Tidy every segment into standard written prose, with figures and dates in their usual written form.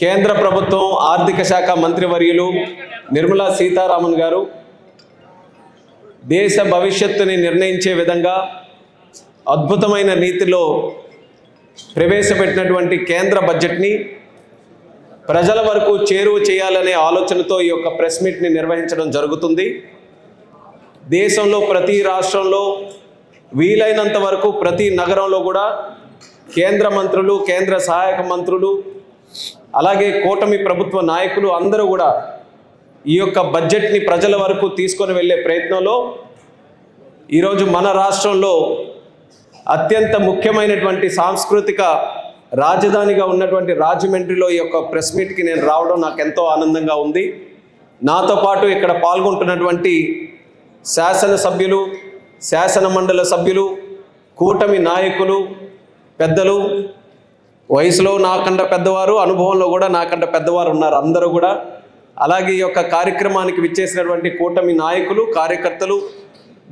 కేంద్ర ప్రభుత్వం ఆర్థిక శాఖ మంత్రివర్యులు నిర్మలా సీతారామన్ గారు దేశ భవిష్యత్తుని నిర్ణయించే విధంగా అద్భుతమైన రీతిలో ప్రవేశపెట్టినటువంటి కేంద్ర బడ్జెట్ని ప్రజల వరకు చేరువ చేయాలనే ఆలోచనతో ఈ యొక్క ప్రెస్ మీట్ని నిర్వహించడం జరుగుతుంది. దేశంలో ప్రతి రాష్ట్రంలో వీలైనంత వరకు ప్రతి నగరంలో కూడా కేంద్ర మంత్రులు, కేంద్ర సహాయక మంత్రులు, అలాగే కూటమి ప్రభుత్వ నాయకులు అందరూ కూడా ఈ యొక్క బడ్జెట్ని ప్రజల వరకు తీసుకొని వెళ్ళే ప్రయత్నంలో ఈరోజు మన రాష్ట్రంలో అత్యంత ముఖ్యమైనటువంటి సాంస్కృతిక రాజధానిగా ఉన్నటువంటి రాజమండ్రిలో ఈ యొక్క ప్రెస్ మీట్కి నేను రావడం నాకు ఎంతో ఆనందంగా ఉంది. నాతో పాటు ఇక్కడ పాల్గొంటున్నటువంటి శాసనసభ్యులు, శాసన మండలి సభ్యులు, కూటమి నాయకులు, పెద్దలు, వయసులో నాకంట పెద్దవారు, అనుభవంలో కూడా నాకంట పెద్దవారు ఉన్నారు అందరూ కూడా. అలాగే ఈ యొక్క కార్యక్రమానికి విచ్చేసినటువంటి కూటమి నాయకులు, కార్యకర్తలు,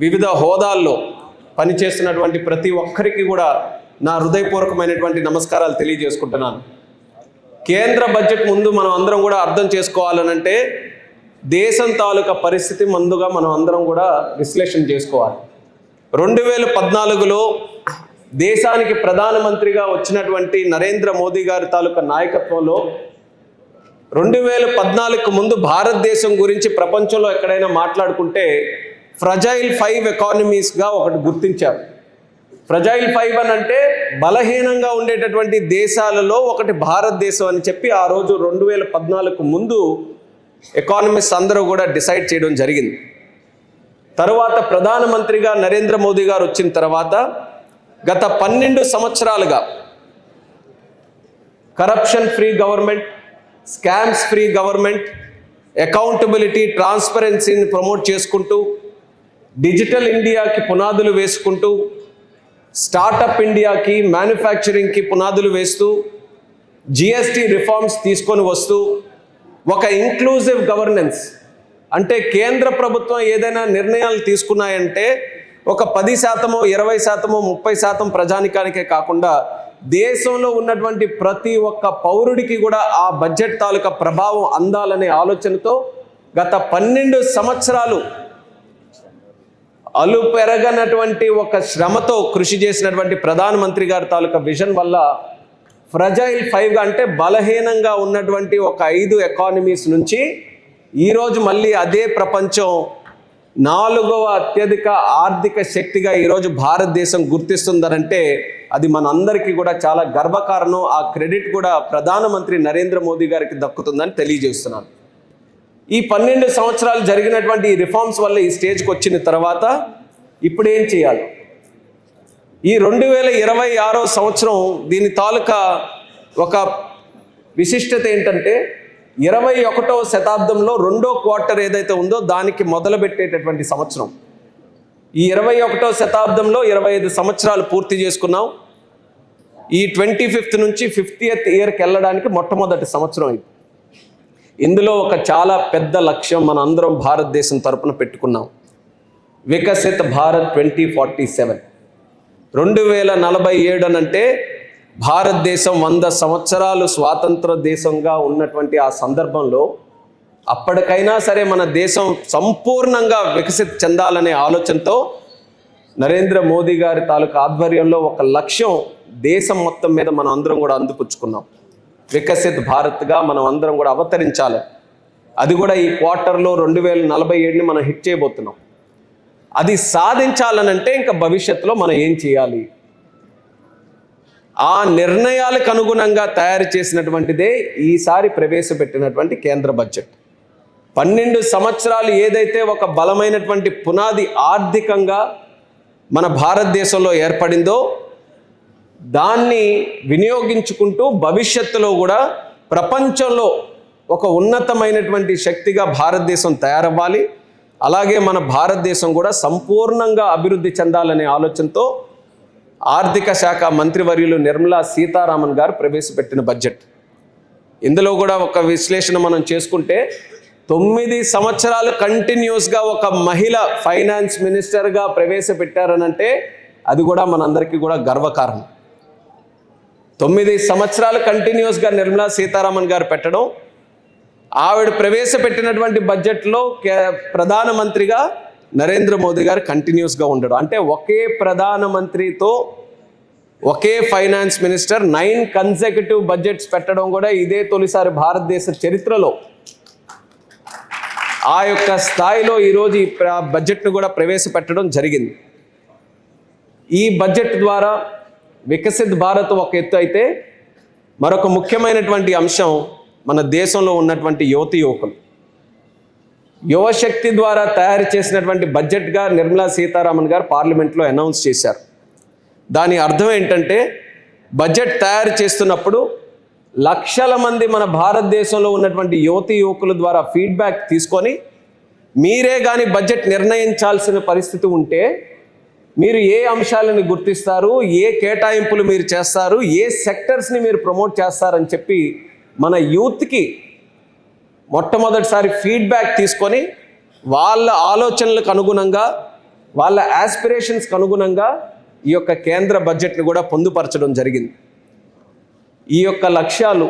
వివిధ హోదాల్లో పనిచేస్తున్నటువంటి ప్రతి ఒక్కరికి కూడా నా హృదయపూర్వకమైనటువంటి నమస్కారాలు తెలియజేసుకుంటున్నాను. కేంద్ర బడ్జెట్ ముందు మనం అందరం కూడా అర్థం చేసుకోవాలనంటే దేశం తాలూకా పరిస్థితి ముందుగా మనం అందరం కూడా విశ్లేషణ చేసుకోవాలి. 2014లో దేశానికి ప్రధానమంత్రిగా వచ్చినటువంటి నరేంద్ర మోదీ గారి తాలూకా నాయకత్వంలో 2014కు ముందు భారతదేశం గురించి ప్రపంచంలో ఎక్కడైనా మాట్లాడుకుంటే ఫ్రజైల్ 5 ఎకానమీస్గా ఒకటి గుర్తించారు. ఫ్రజైల్ 5 అని అంటే బలహీనంగా ఉండేటటువంటి దేశాలలో ఒకటి భారతదేశం అని చెప్పి ఆ రోజు 2014కు ముందు ఎకానమిస్ట్ అందరూ కూడా డిసైడ్ చేయడం జరిగింది. తరువాత ప్రధానమంత్రిగా నరేంద్ర మోదీ గారు వచ్చిన తర్వాత గత 12 సంవత్సరాలుగా corruption free government, scams free government, accountability, ట్రాన్స్పరెన్సీని ప్రమోట్ చేసుకుంటూ, డిజిటల్ ఇండియాకి పునాదులు వేసుకుంటూ, స్టార్టప్ ఇండియాకి, మ్యానుఫ్యాక్చరింగ్కి పునాదులు వేస్తూ, జిఎస్టీ రిఫార్మ్స్ తీసుకొని వస్తూ, ఒక ఇంక్లూజివ్ గవర్నెన్స్ అంటే కేంద్ర ప్రభుత్వం ఏదైనా నిర్ణయాలు తీసుకున్నాయంటే ఒక 10%, 20%, 30% ప్రజానికానికే కాకుండా దేశంలో ఉన్నటువంటి ప్రతి ఒక్క పౌరుడికి కూడా ఆ బడ్జెట్ తాలూకా ప్రభావం అందాలనే ఆలోచనతో గత 12 సంవత్సరాలు అలు పెరగనటువంటి ఒక శ్రమతో కృషి చేసినటువంటి ప్రధానమంత్రి గారి తాలూకా విజన్ వల్ల ఫ్రజైల్ 5గా అంటే బలహీనంగా ఉన్నటువంటి ఒక 5 ఎకానమీస్ నుంచి ఈరోజు మళ్ళీ అదే ప్రపంచం 4వ అత్యధిక ఆర్థిక శక్తిగా ఈరోజు భారతదేశం గుర్తిస్తుందనంటే అది మనందరికీ కూడా చాలా గర్వకారణం. ఆ క్రెడిట్ కూడా ప్రధానమంత్రి నరేంద్ర మోదీ గారికి దక్కుతుందని తెలియజేస్తున్నాను. ఈ 12 సంవత్సరాలు జరిగినటువంటి ఈ రిఫార్మ్స్ వల్ల ఈ స్టేజ్కి వచ్చిన తర్వాత ఇప్పుడు ఏం చేయాలి? ఈ 2026వ సంవత్సరం దీని తాలూకా ఒక విశిష్టత ఏంటంటే 21వ శతాబ్దంలో 2వ క్వార్టర్ ఏదైతే ఉందో దానికి మొదలుపెట్టేటటువంటి సంవత్సరం. ఈ 21వ శతాబ్దంలో 25 సంవత్సరాలు పూర్తి చేసుకున్నాం. ఈ 25th నుంచి 50th ఇయర్కి వెళ్ళడానికి మొట్టమొదటి సంవత్సరం ఇది. ఇందులో ఒక చాలా పెద్ద లక్ష్యం మన అందరం భారతదేశం తరపున పెట్టుకున్నాం. వికసిత్ భారత్ 2047. 2047 అనంటే భారతదేశం 100 సంవత్సరాలు స్వాతంత్ర దేశంగా ఉన్నటువంటి ఆ సందర్భంలో అప్పటికైనా సరే మన దేశం సంపూర్ణంగా వికసిత్ చెందాలనే ఆలోచనతో నరేంద్ర మోదీ గారి తాలూకా ఆధ్వర్యంలో ఒక లక్ష్యం దేశం మొత్తం మీద మనం అందరం కూడా అందిపుచ్చుకున్నాం. వికసిత్ భారత్గా మనం అందరం కూడా అవతరించాలి. అది కూడా ఈ క్వార్టర్లో 2047ని మనం హిట్ చేయబోతున్నాం. అది సాధించాలనంటే ఇంకా భవిష్యత్తులో మనం ఏం చేయాలి? ఆ నిర్ణయాలకు అనుగుణంగా తయారు చేసినటువంటిదే ఈసారి ప్రవేశపెట్టినటువంటి కేంద్ర బడ్జెట్. 12 సంవత్సరాలు ఏదైతే ఒక బలమైనటువంటి పునాది ఆర్థికంగా మన భారతదేశంలో ఏర్పడిందో దాన్ని వినియోగించుకుంటూ భవిష్యత్తులో కూడా ప్రపంచంలో ఒక ఉన్నతమైనటువంటి శక్తిగా భారతదేశం తయారవ్వాలి. అలాగే మన భారతదేశం కూడా సంపూర్ణంగా అభివృద్ధి చెందాలనే ఆలోచనతో ఆర్థిక శాఖ మంత్రివర్యులు నిర్మలా సీతారామన్ గారు ప్రవేశపెట్టిన బడ్జెట్. ఇందులో కూడా ఒక విశ్లేషణ మనం చేసుకుంటే 9 సంవత్సరాలు కంటిన్యూస్గా ఒక మహిళ ఫైనాన్స్ మినిస్టర్గా ప్రవేశపెట్టారనంటే అది కూడా మనందరికీ కూడా గర్వకారణం. 9 సంవత్సరాలు కంటిన్యూస్గా నిర్మలా సీతారామన్ గారు పెట్టడం, ఆవిడ ప్రవేశపెట్టినటువంటి బడ్జెట్లో ప్రధానమంత్రిగా నరేంద్ర మోదీ గారు కంటిన్యూస్గా ఉండడం. అంటే ఒకే ప్రధానమంత్రితో ఒకే ఫైనాన్స్ మినిస్టర్ 9 కన్సెక్యూటివ్ బడ్జెట్స్ పెట్టడం కూడా ఇదే తొలిసారి భారతదేశ చరిత్రలో. ఆ యొక్క స్థాయిలో ఈరోజు ఈ బడ్జెట్ను కూడా ప్రవేశపెట్టడం జరిగింది. ఈ బడ్జెట్ ద్వారా వికసిత్ భారత్ ఒక ఎత్తు అయితే, మరొక ముఖ్యమైనటువంటి అంశం మన దేశంలో ఉన్నటువంటి యువకులు. యువశక్తి ద్వారా తయారు చేసినటువంటి బడ్జెట్గా నిర్మలా సీతారామన్ గారు పార్లమెంట్లో అనౌన్స్ చేశారు. దాని అర్థం ఏంటంటే, బడ్జెట్ తయారు చేస్తున్నప్పుడు లక్షల మంది మన భారతదేశంలో ఉన్నటువంటి యువకుల ద్వారా ఫీడ్బ్యాక్ తీసుకొని, మీరే కానీ బడ్జెట్ నిర్ణయించాల్సిన పరిస్థితి ఉంటే మీరు ఏ అంశాలను గుర్తిస్తారు, ఏ కేటాయింపులు మీరు చేస్తారు, ఏ సెక్టర్స్ని మీరు ప్రమోట్ చేస్తారని చెప్పి మన యూత్కి మొట్టమొదటిసారి ఫీడ్బ్యాక్ తీసుకొని వాళ్ళ ఆలోచనలకు అనుగుణంగా, వాళ్ళ యాస్పిరేషన్స్కి అనుగుణంగా ఈ యొక్క కేంద్ర బడ్జెట్ని కూడా పొందుపరచడం జరిగింది. ఈ యొక్క లక్ష్యాలు,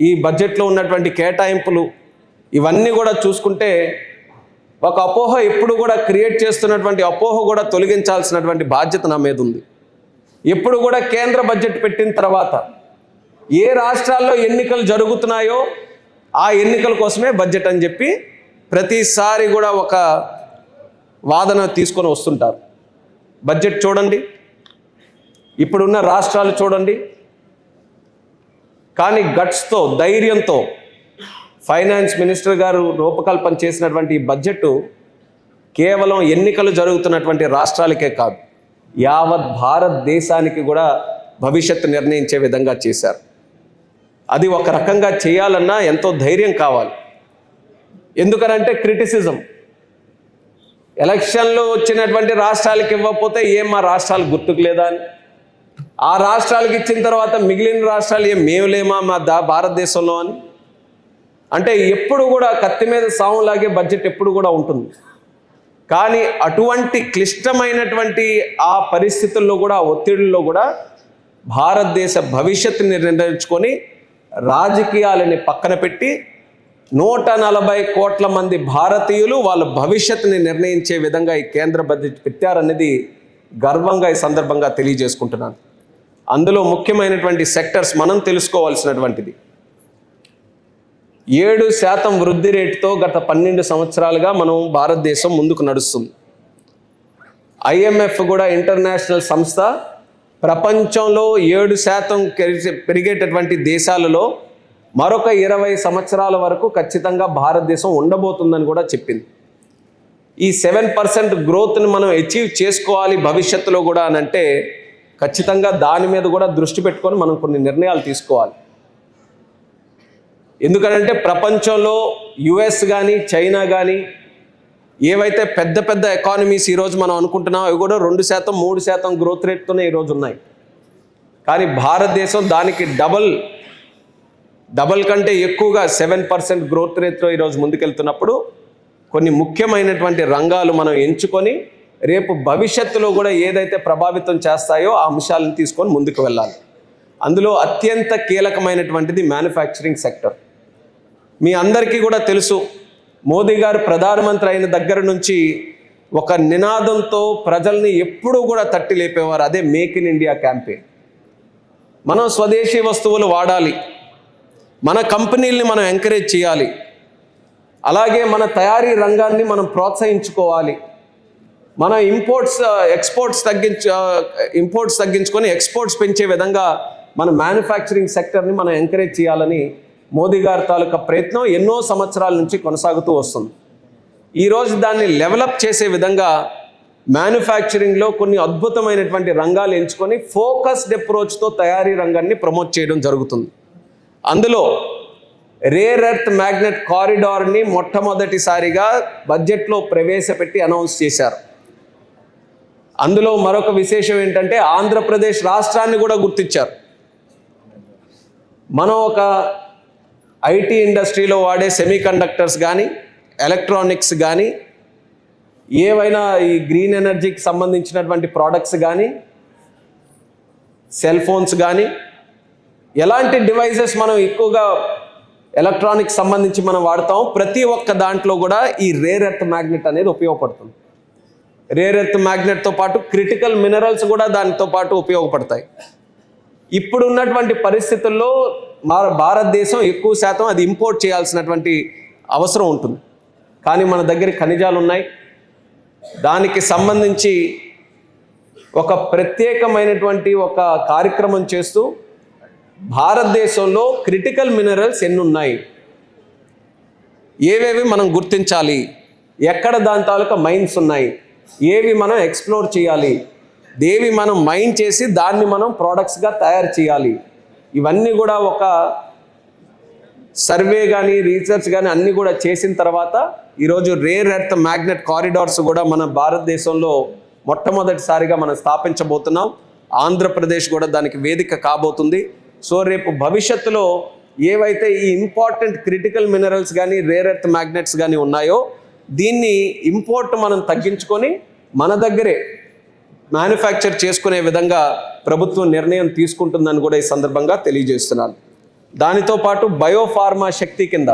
ఈ బడ్జెట్లో ఉన్నటువంటి కేటాయింపులు ఇవన్నీ కూడా చూసుకుంటే ఒక అపోహ ఎప్పుడు కూడా క్రియేట్ చేస్తున్నటువంటి అపోహ కూడా తొలగించాల్సినటువంటి బాధ్యత నా మీద ఉంది. ఎప్పుడు కూడా కేంద్ర బడ్జెట్ పెట్టిన తర్వాత ఏ రాష్ట్రాల్లో ఎన్నికలు జరుగుతున్నాయో ఆ ఎన్నికల కోసమే బడ్జెట్ అని చెప్పి ప్రతిసారి కూడా ఒక వాదన తీసుకొని వస్తుంటారు. బడ్జెట్ చూడండి, ఇప్పుడున్న రాష్ట్రాలు చూడండి, కానీ గట్స్తో, ధైర్యంతో ఫైనాన్స్ మినిస్టర్ గారు రూపకల్పన చేసినటువంటి ఈ బడ్జెట్ కేవలం ఎన్నికలు జరుగుతున్నటువంటి రాష్ట్రాలకే కాదు, యావత్ భారతదేశానికి కూడా భవిష్యత్తు నిర్ణయించే విధంగా చేశారు. అది ఒక రకంగా చేయాలన్నా ఎంతో ధైర్యం కావాలి. ఎందుకనంటే క్రిటిసిజం, ఎలక్షన్లో వచ్చినటువంటి రాష్ట్రాలకు ఇవ్వకపోతే మా రాష్ట్రాలు గుర్తుకు లేదా అని, ఆ రాష్ట్రాలకు ఇచ్చిన తర్వాత మిగిలిన రాష్ట్రాలు మేము లేమా మా భారతదేశంలో అని. అంటే ఎప్పుడు కూడా కత్తి మీద సాములాగే బడ్జెట్ ఎప్పుడు కూడా ఉంటుంది. కానీ అటువంటి క్లిష్టమైనటువంటి ఆ పరిస్థితుల్లో కూడా, ఒత్తిడిలో కూడా భారతదేశ భవిష్యత్తుని నిర్ణయించుకొని రాజకీయాలని పక్కన పెట్టి 140 కోట్ల మంది భారతీయులు వాళ్ళ భవిష్యత్తుని నిర్ణయించే విధంగా ఈ కేంద్ర బడ్జెట్ పెట్టారనేది గర్వంగా ఈ సందర్భంగా తెలియజేసుకుంటున్నాను. అందులో ముఖ్యమైనటువంటి సెక్టర్స్ మనం తెలుసుకోవాల్సినటువంటిది. 7% వృద్ధి రేటుతో గత 12 సంవత్సరాలుగా మనం భారతదేశం ముందుకు నడుస్తుంది. IMF కూడా ఇంటర్నేషనల్ సంస్థ ప్రపంచంలో 7% పెరిగేటటువంటి దేశాలలో మరొక 20 సంవత్సరాల వరకు ఖచ్చితంగా భారతదేశం ఉండబోతుందని కూడా చెప్పింది. ఈ 7% గ్రోత్ని మనం అచీవ్ చేసుకోవాలి భవిష్యత్తులో కూడా అని అంటే ఖచ్చితంగా దాని మీద కూడా దృష్టి పెట్టుకొని మనం కొన్ని నిర్ణయాలు తీసుకోవాలి. ఎందుకంటే ప్రపంచంలో US కానీ, చైనా కానీ, ఏవైతే పెద్ద పెద్ద ఎకానమీస్ ఈరోజు మనం అనుకుంటున్నాం అవి కూడా 2%, 3% గ్రోత్ రేట్తోనే ఈరోజు ఉన్నాయి. కానీ భారతదేశం దానికి డబల్ కంటే ఎక్కువగా 7% గ్రోత్ రేట్తో ఈరోజు ముందుకెళ్తున్నప్పుడు కొన్ని ముఖ్యమైనటువంటి రంగాలు మనం ఎంచుకొని రేపు భవిష్యత్తులో కూడా ఏదైతే ప్రభావితం చేస్తాయో ఆ అంశాలను తీసుకొని ముందుకు వెళ్ళాలి. అందులో అత్యంత కీలకమైనటువంటిది మ్యానుఫ్యాక్చరింగ్ సెక్టర్. మీ అందరికీ కూడా తెలుసు, మోదీ గారు ప్రధానమంత్రి అయిన దగ్గర నుంచి ఒక నినాదంతో ప్రజల్ని ఎప్పుడూ కూడా తట్టి లేపేవారు. అదే మేక్ ఇన్ ఇండియా క్యాంపెయిన్. మనం స్వదేశీ వస్తువులు వాడాలి, మన కంపెనీల్ని మనం ఎంకరేజ్ చేయాలి, అలాగే మన తయారీ రంగాన్ని మనం ప్రోత్సహించుకోవాలి, మన ఇంపోర్ట్స్ తగ్గించుకొని ఎక్స్పోర్ట్స్ పెంచే విధంగా మన మ్యానుఫ్యాక్చరింగ్ సెక్టర్ని మనం ఎంకరేజ్ చేయాలని మోదీ గారి తాలూకా ప్రయత్నం ఎన్నో సంవత్సరాల నుంచి కొనసాగుతూ వస్తుంది. ఈరోజు దాన్ని డెవలప్ చేసే విధంగా మ్యానుఫ్యాక్చరింగ్లో కొన్ని అద్భుతమైనటువంటి రంగాలు ఎంచుకొని ఫోకస్డ్ అప్రోచ్తో తయారీ రంగాన్ని ప్రమోట్ చేయడం జరుగుతుంది. అందులో రేర్ ఎర్త్ మ్యాగ్నెట్ కారిడార్ని మొట్టమొదటిసారిగా బడ్జెట్లో ప్రవేశపెట్టి అనౌన్స్ చేశారు. అందులో మరొక విశేషం ఏంటంటే ఆంధ్రప్రదేశ్ రాష్ట్రాన్ని కూడా గుర్తించారు. మనం ఒక ఐటీ ఇండస్ట్రీలో వాడే సెమీకండక్టర్స్ కానీ, ఎలక్ట్రానిక్స్ కానీ, ఏవైనా ఈ గ్రీన్ ఎనర్జీకి సంబంధించినటువంటి ప్రోడక్ట్స్ కానీ, సెల్ ఫోన్స్ కానీ, ఎలాంటి డివైజెస్ మనం ఎక్కువగా ఎలక్ట్రానిక్స్ సంబంధించి మనం వాడతాం, ప్రతి ఒక్క దాంట్లో కూడా ఈ రేర్ ఎర్త్ మ్యాగ్నెట్ అనేది ఉపయోగపడుతుంది. రేర్ ఎర్త్ మ్యాగ్నెట్తో పాటు క్రిటికల్ మినరల్స్ కూడా దానితో పాటు ఉపయోగపడతాయి. ఇప్పుడు ఉన్నటువంటి పరిస్థితుల్లో భారతదేశం ఎక్కువ శాతం అది ఇంపోర్ట్ చేయాల్సినటువంటి అవసరం ఉంటుంది. కానీ మన దగ్గర ఖనిజాలు ఉన్నాయి. దానికి సంబంధించి ఒక ప్రత్యేకమైనటువంటి ఒక కార్యక్రమం చేస్తూ భారతదేశంలో క్రిటికల్ మినరల్స్ ఎన్ని ఉన్నాయి, ఏవేవి మనం గుర్తించాలి, ఎక్కడ దాని తాలూకా మైన్స్ ఉన్నాయి, ఏవి మనం ఎక్స్ప్లోర్ చేయాలి, దేవి మనం మైన్ చేసి దాన్ని మనం ప్రోడక్ట్స్గా తయారు చేయాలి, ఇవన్నీ కూడా ఒక సర్వే కానీ రీసెర్చ్ కానీ అన్నీ కూడా చేసిన తర్వాత ఈరోజు రేర్ ఎర్త్ మ్యాగ్నెట్ కారిడార్స్ కూడా మన భారతదేశంలో మొట్టమొదటిసారిగా మనం స్థాపించబోతున్నాం. ఆంధ్రప్రదేశ్ కూడా దానికి వేదిక కాబోతుంది. సో రేపు భవిష్యత్తులో ఏవైతే ఈ ఇంపార్టెంట్ క్రిటికల్ మినరల్స్ కానీ రేర్ ఎర్త్ మ్యాగ్నెట్స్ కానీ ఉన్నాయో దీన్ని ఇంపోర్ట్ మనం తగ్గించుకొని మన దగ్గరే మ్యానుఫ్యాక్చర్ చేసుకునే విధంగా ప్రభుత్వం నిర్ణయం తీసుకుంటుందని కూడా ఈ సందర్భంగా తెలియజేస్తున్నాను. దానితో పాటు బయోఫార్మా శక్తి కింద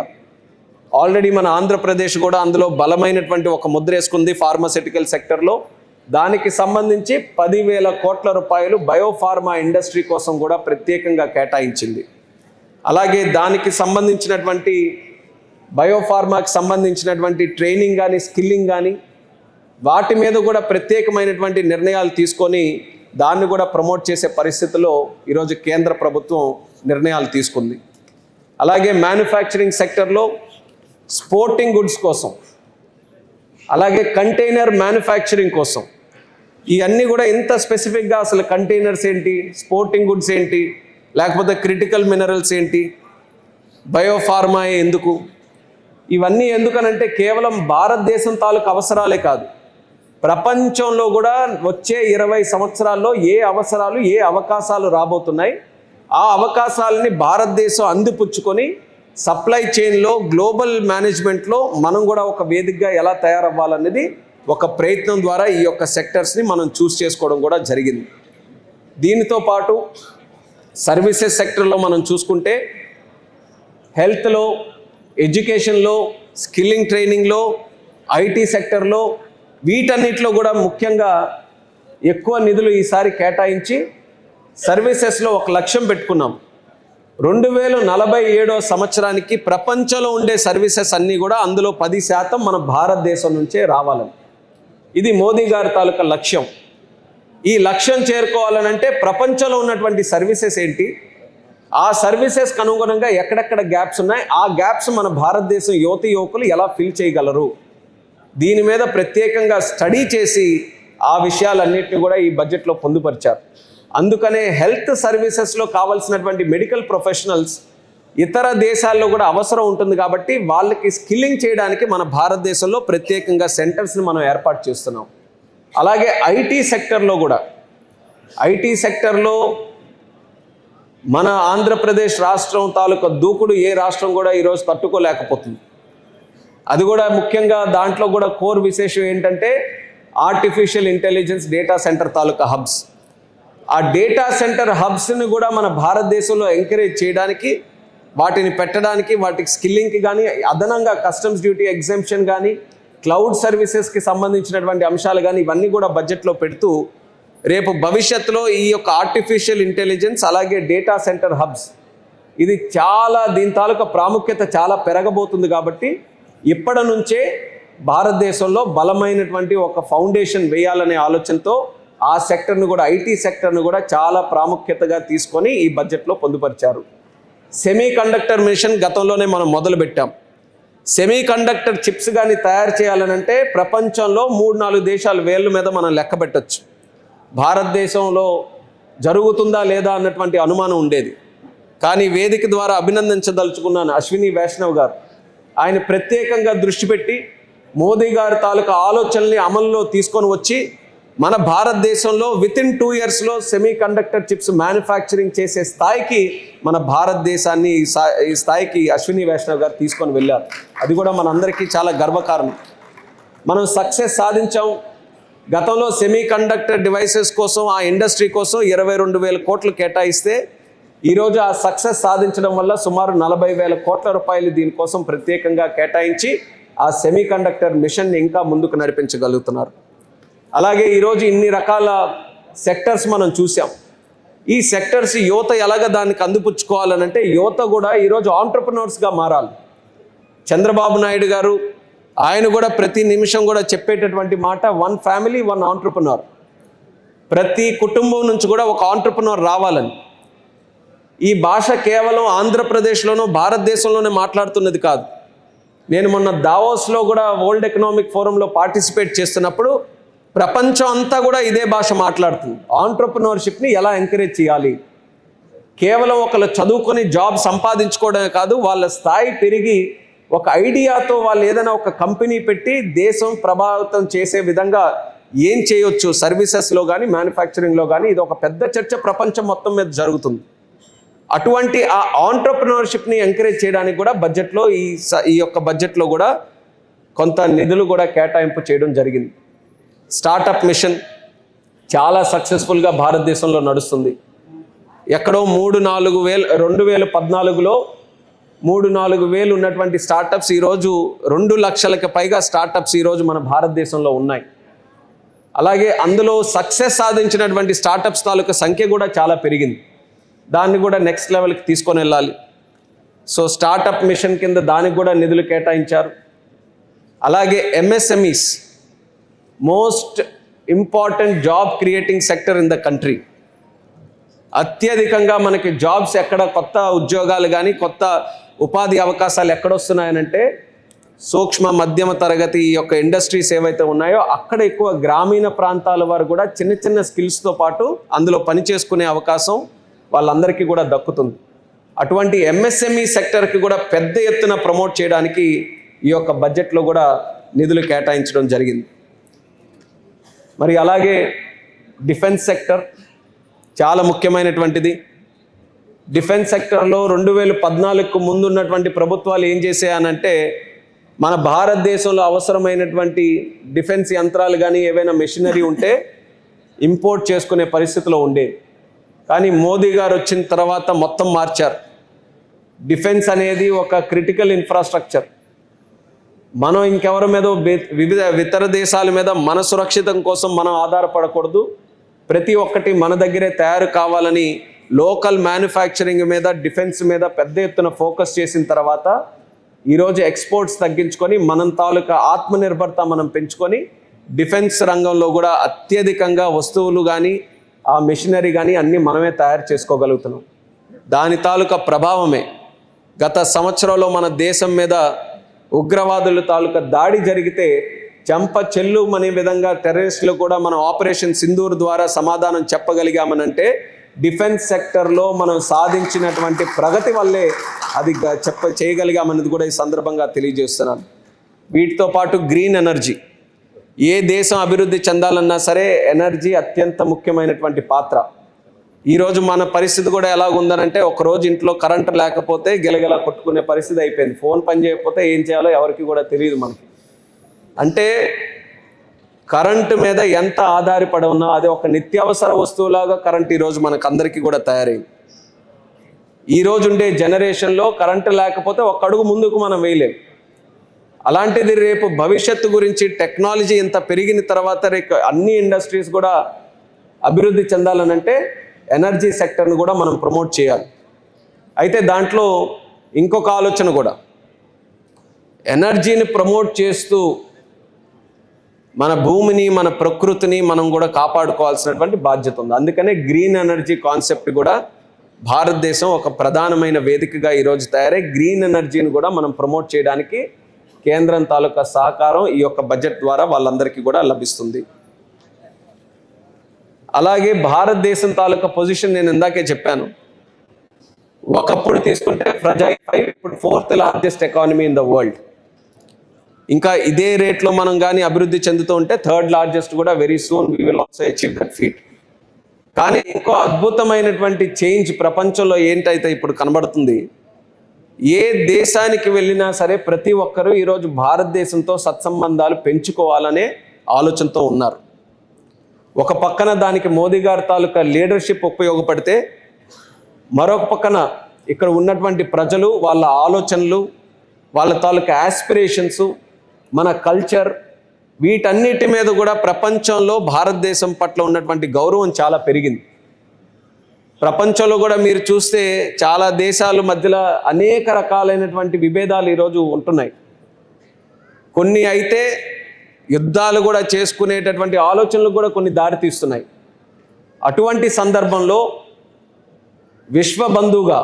ఆల్రెడీ మన ఆంధ్రప్రదేశ్ కూడా అందులో బలమైనటువంటి ఒక ముద్ర వేసుకుంది ఫార్మాస్యూటికల్ సెక్టర్లో. దానికి సంబంధించి 10,000 కోట్ల రూపాయలు బయోఫార్మా ఇండస్ట్రీ కోసం కూడా ప్రత్యేకంగా కేటాయించింది. అలాగే దానికి సంబంధించినటువంటి బయోఫార్మాకి సంబంధించినటువంటి ట్రైనింగ్ కానీ స్కిల్లింగ్ కానీ వాటి మీద కూడా ప్రత్యేకమైనటువంటి నిర్ణయాలు తీసుకొని దాన్ని కూడా ప్రమోట్ చేసే పరిస్థితిలో ఈరోజు కేంద్ర ప్రభుత్వం నిర్ణయాలు తీసుకుంది. అలాగే మ్యానుఫ్యాక్చరింగ్ సెక్టర్లో స్పోర్టింగ్ గుడ్స్ కోసం, అలాగే కంటైనర్ మ్యానుఫ్యాక్చరింగ్ కోసం, ఇవన్నీ కూడా ఇంత స్పెసిఫిక్గా అసలు కంటైనర్స్ ఏంటి, స్పోర్టింగ్ గుడ్స్ ఏంటి, లేకపోతే క్రిటికల్ మినరల్స్ ఏంటి, బయోఫార్మా ఎందుకు, ఇవన్నీ ఎందుకనంటే కేవలం భారతదేశం తాలూకు అవసరాలే కాదు, ప్రపంచంలో కూడా వచ్చే 20 సంవత్సరాల్లో ఏ అవసరాలు ఏ అవకాశాలు రాబోతున్నాయి, ఆ అవకాశాలని భారతదేశం అందిపుచ్చుకొని సప్లై చైన్లో గ్లోబల్ మేనేజ్మెంట్లో మనం కూడా ఒక వేదికగా ఎలా తయారవ్వాలనేది ఒక ప్రయత్నం ద్వారా ఈ యొక్క సెక్టర్స్ని మనం చూస్ చేసుకోవడం కూడా జరిగింది. దీనితో పాటు సర్వీసెస్ సెక్టర్లో మనం చూసుకుంటే హెల్త్లో, ఎడ్యుకేషన్లో, స్కిల్లింగ్ ట్రైనింగ్లో, ఐటీ సెక్టర్లో, వీటన్నిటిలో కూడా ముఖ్యంగా ఎక్కువ నిధులు ఈసారి కేటాయించి సర్వీసెస్లో ఒక లక్ష్యం పెట్టుకున్నాం. 2047 సంవత్సరానికి ప్రపంచంలో ఉండే సర్వీసెస్ అన్నీ కూడా అందులో 10% మన భారతదేశం నుంచే రావాలని, ఇది మోదీ గారి తాలూకా లక్ష్యం. ఈ లక్ష్యం చేరుకోవాలనంటే ప్రపంచంలో ఉన్నటువంటి సర్వీసెస్ ఏంటి, ఆ సర్వీసెస్కి అనుగుణంగా ఎక్కడెక్కడ గ్యాప్స్ ఉన్నాయి, ఆ గ్యాప్స్ మన భారతదేశం యువకులు ఎలా ఫిల్ చేయగలరు, దీని మీద ప్రత్యేకంగా స్టడీ చేసి ఆ విషయాలన్నింటినీ కూడా ఈ బడ్జెట్లో పొందుపరిచారు. అందుకనే హెల్త్ సర్వీసెస్లో కావాల్సినటువంటి మెడికల్ ప్రొఫెషనల్స్ ఇతర దేశాల్లో కూడా అవసరం ఉంటుంది కాబట్టి వాళ్ళకి స్కిల్లింగ్ చేయడానికి మన భారతదేశంలో ప్రత్యేకంగా సెంటర్స్ని మనం ఏర్పాటు చేస్తున్నాం. అలాగే ఐటీ సెక్టర్లో కూడా, ఐటీ సెక్టర్లో మన ఆంధ్రప్రదేశ్ రాష్ట్రం తాలూకా దూకుడు ఏ రాష్ట్రం కూడా ఈరోజు తట్టుకోలేకపోతుంది. అది కూడా ముఖ్యంగా దాంట్లో కూడా కోర్ విశేషం ఏంటంటే ఆర్టిఫిషియల్ ఇంటెలిజెన్స్ డేటా సెంటర్ తాలూకా హబ్స్. ఆ డేటా సెంటర్ హబ్స్ని కూడా మన భారతదేశంలో ఎంకరేజ్ చేయడానికి, వాటిని పెట్టడానికి, వాటికి స్కిల్లింగ్కి కానీ, అదనంగా కస్టమ్స్ డ్యూటీ ఎగ్జెంప్షన్ కానీ, క్లౌడ్ సర్వీసెస్కి సంబంధించినటువంటి అంశాలు కానీ ఇవన్నీ కూడా బడ్జెట్లో పెడుతూ రేపు భవిష్యత్తులో ఈ యొక్క ఆర్టిఫిషియల్ ఇంటెలిజెన్స్ అలాగే డేటా సెంటర్ హబ్స్ ఇది చాలా దీని తాలూకా ప్రాముఖ్యత చాలా పెరగబోతుంది. కాబట్టి ఇప్పటి నుంచే భారతదేశంలో బలమైనటువంటి ఒక ఫౌండేషన్ వేయాలనే ఆలోచనతో ఆ సెక్టర్ను కూడా, ఐటీ సెక్టర్ను కూడా చాలా ప్రాముఖ్యతగా తీసుకొని ఈ బడ్జెట్లో పొందుపరిచారు. సెమీ కండక్టర్ మిషన్ గతంలోనే మనం మొదలుపెట్టాం. సెమీ కండక్టర్ చిప్స్ కానీ తయారు చేయాలనంటే ప్రపంచంలో 3-4 దేశాల వేళ్ళ మీద మనం లెక్క పెట్టచ్చు. భారతదేశంలో జరుగుతుందా లేదా అన్నటువంటి అనుమానం ఉండేది. కానీ వేదిక ద్వారా అభినందించదలుచుకున్నాను అశ్విని వైష్ణవ్ గారు. ఆయన ప్రత్యేకంగా దృష్టి పెట్టి మోదీ గారి తాలూకా ఆలోచనల్ని అమల్లో తీసుకొని వచ్చి మన భారతదేశంలో వితిన్ 2 ఇయర్స్లో సెమీ కండక్టర్ చిప్స్ మ్యానుఫ్యాక్చరింగ్ చేసే స్థాయికి మన భారతదేశాన్ని ఈ స్థాయికి అశ్విని వైష్ణవ్ గారు తీసుకొని వెళ్ళారు. అది కూడా మనందరికీ చాలా గర్వకారణం. మనం సక్సెస్ సాధించాం. గతంలో సెమీ కండక్టర్ డివైసెస్ కోసం ఆ ఇండస్ట్రీ కోసం 22,000 కోట్లు కేటాయిస్తే ఈరోజు ఆ సక్సెస్ సాధించడం వల్ల సుమారు 40,000 కోట్ల రూపాయలు దీనికోసం ప్రత్యేకంగా కేటాయించి ఆ సెమీకండక్టర్ మిషన్ని ఇంకా ముందుకు నడిపించగలుగుతున్నారు. అలాగే ఈరోజు ఇన్ని రకాల సెక్టర్స్ మనం చూసాం. ఈ సెక్టర్స్ యువత ఎలాగ దానికి అందిపుచ్చుకోవాలనంటే యువత కూడా ఈరోజు ఆంట్రప్రనర్స్గా మారాలి. చంద్రబాబు నాయుడు గారు ఆయన కూడా ప్రతి నిమిషం కూడా చెప్పేటటువంటి మాట 1 ఫ్యామిలీ 1 ఆంట్రప్రనర్. ప్రతి కుటుంబం నుంచి కూడా ఒక ఆంట్రప్రనర్ రావాలని. ఈ భాష కేవలం ఆంధ్రప్రదేశ్లోనో భారతదేశంలోనే మాట్లాడుతున్నది కాదు. నేను మొన్న దావోస్లో కూడా వరల్డ్ ఎకనామిక్ ఫోరంలో పార్టిసిపేట్ చేస్తున్నప్పుడు ప్రపంచం అంతా కూడా ఇదే భాష మాట్లాడుతుంది. ఆంట్రప్రనర్షిప్ని ఎలా ఎంకరేజ్ చేయాలి, కేవలం ఒకళ్ళు చదువుకొని జాబ్ సంపాదించుకోవడమే కాదు, వాళ్ళ స్థాయి పెరిగి ఒక ఐడియాతో వాళ్ళు ఏదైనా ఒక కంపెనీ పెట్టి దేశం ప్రభావితం చేసే విధంగా ఏం చేయొచ్చు సర్వీసెస్లో కానీ మ్యానుఫ్యాక్చరింగ్లో కానీ. ఇది ఒక పెద్ద చర్చ ప్రపంచం మొత్తం మీద జరుగుతుంది. అటువంటి ఆ ఆంట్రప్రనర్షిప్ని ఎంకరేజ్ చేయడానికి కూడా బడ్జెట్లో ఈ యొక్క బడ్జెట్లో కూడా కొంత నిధులు కూడా కేటాయింపు చేయడం జరిగింది. స్టార్టప్ మిషన్ చాలా సక్సెస్ఫుల్గా భారతదేశంలో నడుస్తుంది. ఎక్కడో 2014లో 3-4 వేలు ఉన్నటువంటి స్టార్టప్స్ ఈరోజు 2 లక్షలకు పైగా స్టార్టప్స్ ఈరోజు మన భారతదేశంలో ఉన్నాయి. అలాగే అందులో సక్సెస్ సాధించినటువంటి స్టార్టప్స్ తాలూకా సంఖ్య కూడా చాలా పెరిగింది. దాన్ని కూడా నెక్స్ట్ లెవెల్కి తీసుకొని వెళ్ళాలి. సో స్టార్టప్ మిషన్ కింద దానికి కూడా నిధులు కేటాయించారు. అలాగే MSMEs most important job creating sector in the country. అత్యధికంగా మనకి జాబ్స్ ఎక్కడ కొత్త ఉద్యోగాలు కానీ కొత్త ఉపాధి అవకాశాలు ఎక్కడొస్తున్నాయనంటే సూక్ష్మ మధ్యమ తరగతి ఈ యొక్క ఇండస్ట్రీస్ ఏవైతే ఉన్నాయో అక్కడ ఎక్కువ గ్రామీణ ప్రాంతాల వారు కూడా చిన్న చిన్న స్కిల్స్తో పాటు అందులో పనిచేసుకునే అవకాశం వాళ్ళందరికీ కూడా దక్కుతుంది. అటువంటి ఎంఎస్ఎంఈ సెక్టర్కి కూడా పెద్ద ఎత్తున ప్రమోట్ చేయడానికి ఈ యొక్క బడ్జెట్లో కూడా నిధులు కేటాయించడం జరిగింది. మరి అలాగే డిఫెన్స్ సెక్టర్ చాలా ముఖ్యమైనటువంటిది. డిఫెన్స్ సెక్టర్లో 2014కు ముందు ఉన్నటువంటి ప్రభుత్వాలు ఏం చేసాయనంటే మన భారతదేశంలో అవసరమైనటువంటి డిఫెన్స్ యంత్రాలు కానీ ఏవైనా మెషినరీ ఉంటే ఇంపోర్ట్ చేసుకునే పరిస్థితిలో ఉండేది. కానీ మోదీ గారు వచ్చిన తర్వాత మొత్తం మార్చారు. డిఫెన్స్ అనేది ఒక క్రిటికల్ ఇన్ఫ్రాస్ట్రక్చర్. మనం ఇంకెవరి మీద వివిధ ఇతర దేశాల మీద మన సురక్షితం కోసం మనం ఆధారపడకూడదు. ప్రతి ఒక్కటి మన దగ్గరే తయారు కావాలని లోకల్ మ్యానుఫ్యాక్చరింగ్ మీద డిఫెన్స్ మీద పెద్ద ఎత్తున ఫోకస్ చేసిన తర్వాత ఈరోజు ఎక్స్పోర్ట్స్ తగ్గించుకొని మనం తాలూకా ఆత్మనిర్భరత మనం పెంచుకొని డిఫెన్స్ రంగంలో కూడా అత్యధికంగా వస్తువులు కానీ ఆ మెషినరీ కానీ అన్నీ మనమే తయారు చేసుకోగలుగుతున్నాం. దాని తాలూకా ప్రభావమే గత సంవత్సరంలో మన దేశం మీద ఉగ్రవాదుల తాలూకా దాడి జరిగితే చెంప చెల్లు అనే విధంగా టెర్రరిస్టులు కూడా మనం ఆపరేషన్ సింధూర్ ద్వారా సమాధానం చెప్పగలిగామనంటే డిఫెన్స్ సెక్టర్లో మనం సాధించినటువంటి ప్రగతి వల్లే అది చేయగలిగామన్నది కూడా ఈ సందర్భంగా తెలియజేస్తున్నాను. వీటితో పాటు గ్రీన్ ఎనర్జీ, ఏ దేశం అభివృద్ధి చెందాలన్నా సరే ఎనర్జీ అత్యంత ముఖ్యమైనటువంటి పాత్ర. ఈరోజు మన పరిస్థితి కూడా ఎలా ఉందనంటే ఒకరోజు ఇంట్లో కరెంటు లేకపోతే గెలగెల కొట్టుకునే పరిస్థితి అయిపోయింది. ఫోన్ పని చేయకపోతే ఏం చేయాలో ఎవరికి కూడా తెలియదు మనకి. అంటే కరెంటు మీద ఎంత ఆధారపడి ఉన్నా అది ఒక నిత్యావసర వస్తువులాగా కరెంట్ ఈరోజు మనకు అందరికీ కూడా తయారైంది. ఈరోజు ఉండే జనరేషన్లో కరెంటు లేకపోతే ఒక అడుగు ముందుకు మనం వేయలేం. అలాంటిది రేపు భవిష్యత్తు గురించి టెక్నాలజీ ఇంత పెరిగిన తర్వాత రేపు అన్ని ఇండస్ట్రీస్ కూడా అభివృద్ధి చెందాలనంటే ఎనర్జీ సెక్టర్ను కూడా మనం ప్రమోట్ చేయాలి. అయితే దాంట్లో ఇంకొక ఆలోచన కూడా, ఎనర్జీని ప్రమోట్ చేస్తూ మన భూమిని మన ప్రకృతిని మనం కూడా కాపాడుకోవాల్సినటువంటి బాధ్యత ఉంది. అందుకనే గ్రీన్ ఎనర్జీ కాన్సెప్ట్ కూడా భారతదేశం ఒక ప్రధానమైన వేదికగా ఈరోజు తయారై గ్రీన్ ఎనర్జీని కూడా మనం ప్రమోట్ చేయడానికి కేంద్రం తాలూకా సహకారం ఈ యొక్క బడ్జెట్ ద్వారా వాళ్ళందరికీ కూడా లభిస్తుంది. అలాగే భారతదేశం తాలూకా పొజిషన్ నేను ఇందాకే చెప్పాను. ఒకప్పుడు తీసుకుంటే ఫ్రజైల్ 5, ఇప్పుడు 4th largest economy in the world. ఇంకా ఇదే రేట్లో మనం కానీ అభివృద్ధి చెందుతూ ఉంటే 3rd లార్జెస్ట్ కూడా very soon we will also achieve that feet. కానీ ఇంకో అద్భుతమైనటువంటి చేంజ్ ప్రపంచంలో ఏంటైతే ఇప్పుడు కనబడుతుంది, ఏ దేశానికి వెళ్ళినా సరే ప్రతి ఒక్కరూ ఈరోజు భారతదేశంతో సత్సంబంధాలు పెంచుకోవాలనే ఆలోచనతో ఉన్నారు. ఒక పక్కన దానికి మోదీ గారి తాలూకా లీడర్షిప్ ఉపయోగపడితే, మరొక పక్కన ఇక్కడ ఉన్నటువంటి ప్రజలు వాళ్ళ ఆలోచనలు, వాళ్ళ తాలూకా యాస్పిరేషన్స్, మన కల్చర్, వీటన్నిటి మీద కూడా ప్రపంచంలో భారతదేశం పట్ల ఉన్నటువంటి గౌరవం చాలా పెరిగింది. ప్రపంచంలో కూడా మీరు చూస్తే చాలా దేశాల మధ్యలో అనేక రకాలైనటువంటి విభేదాలు ఈరోజు ఉంటున్నాయి. కొన్ని అయితే యుద్ధాలు కూడా చేసుకునేటటువంటి ఆలోచనలు కూడా కొన్ని దారితీస్తున్నాయి. అటువంటి సందర్భంలో విశ్వబంధువుగా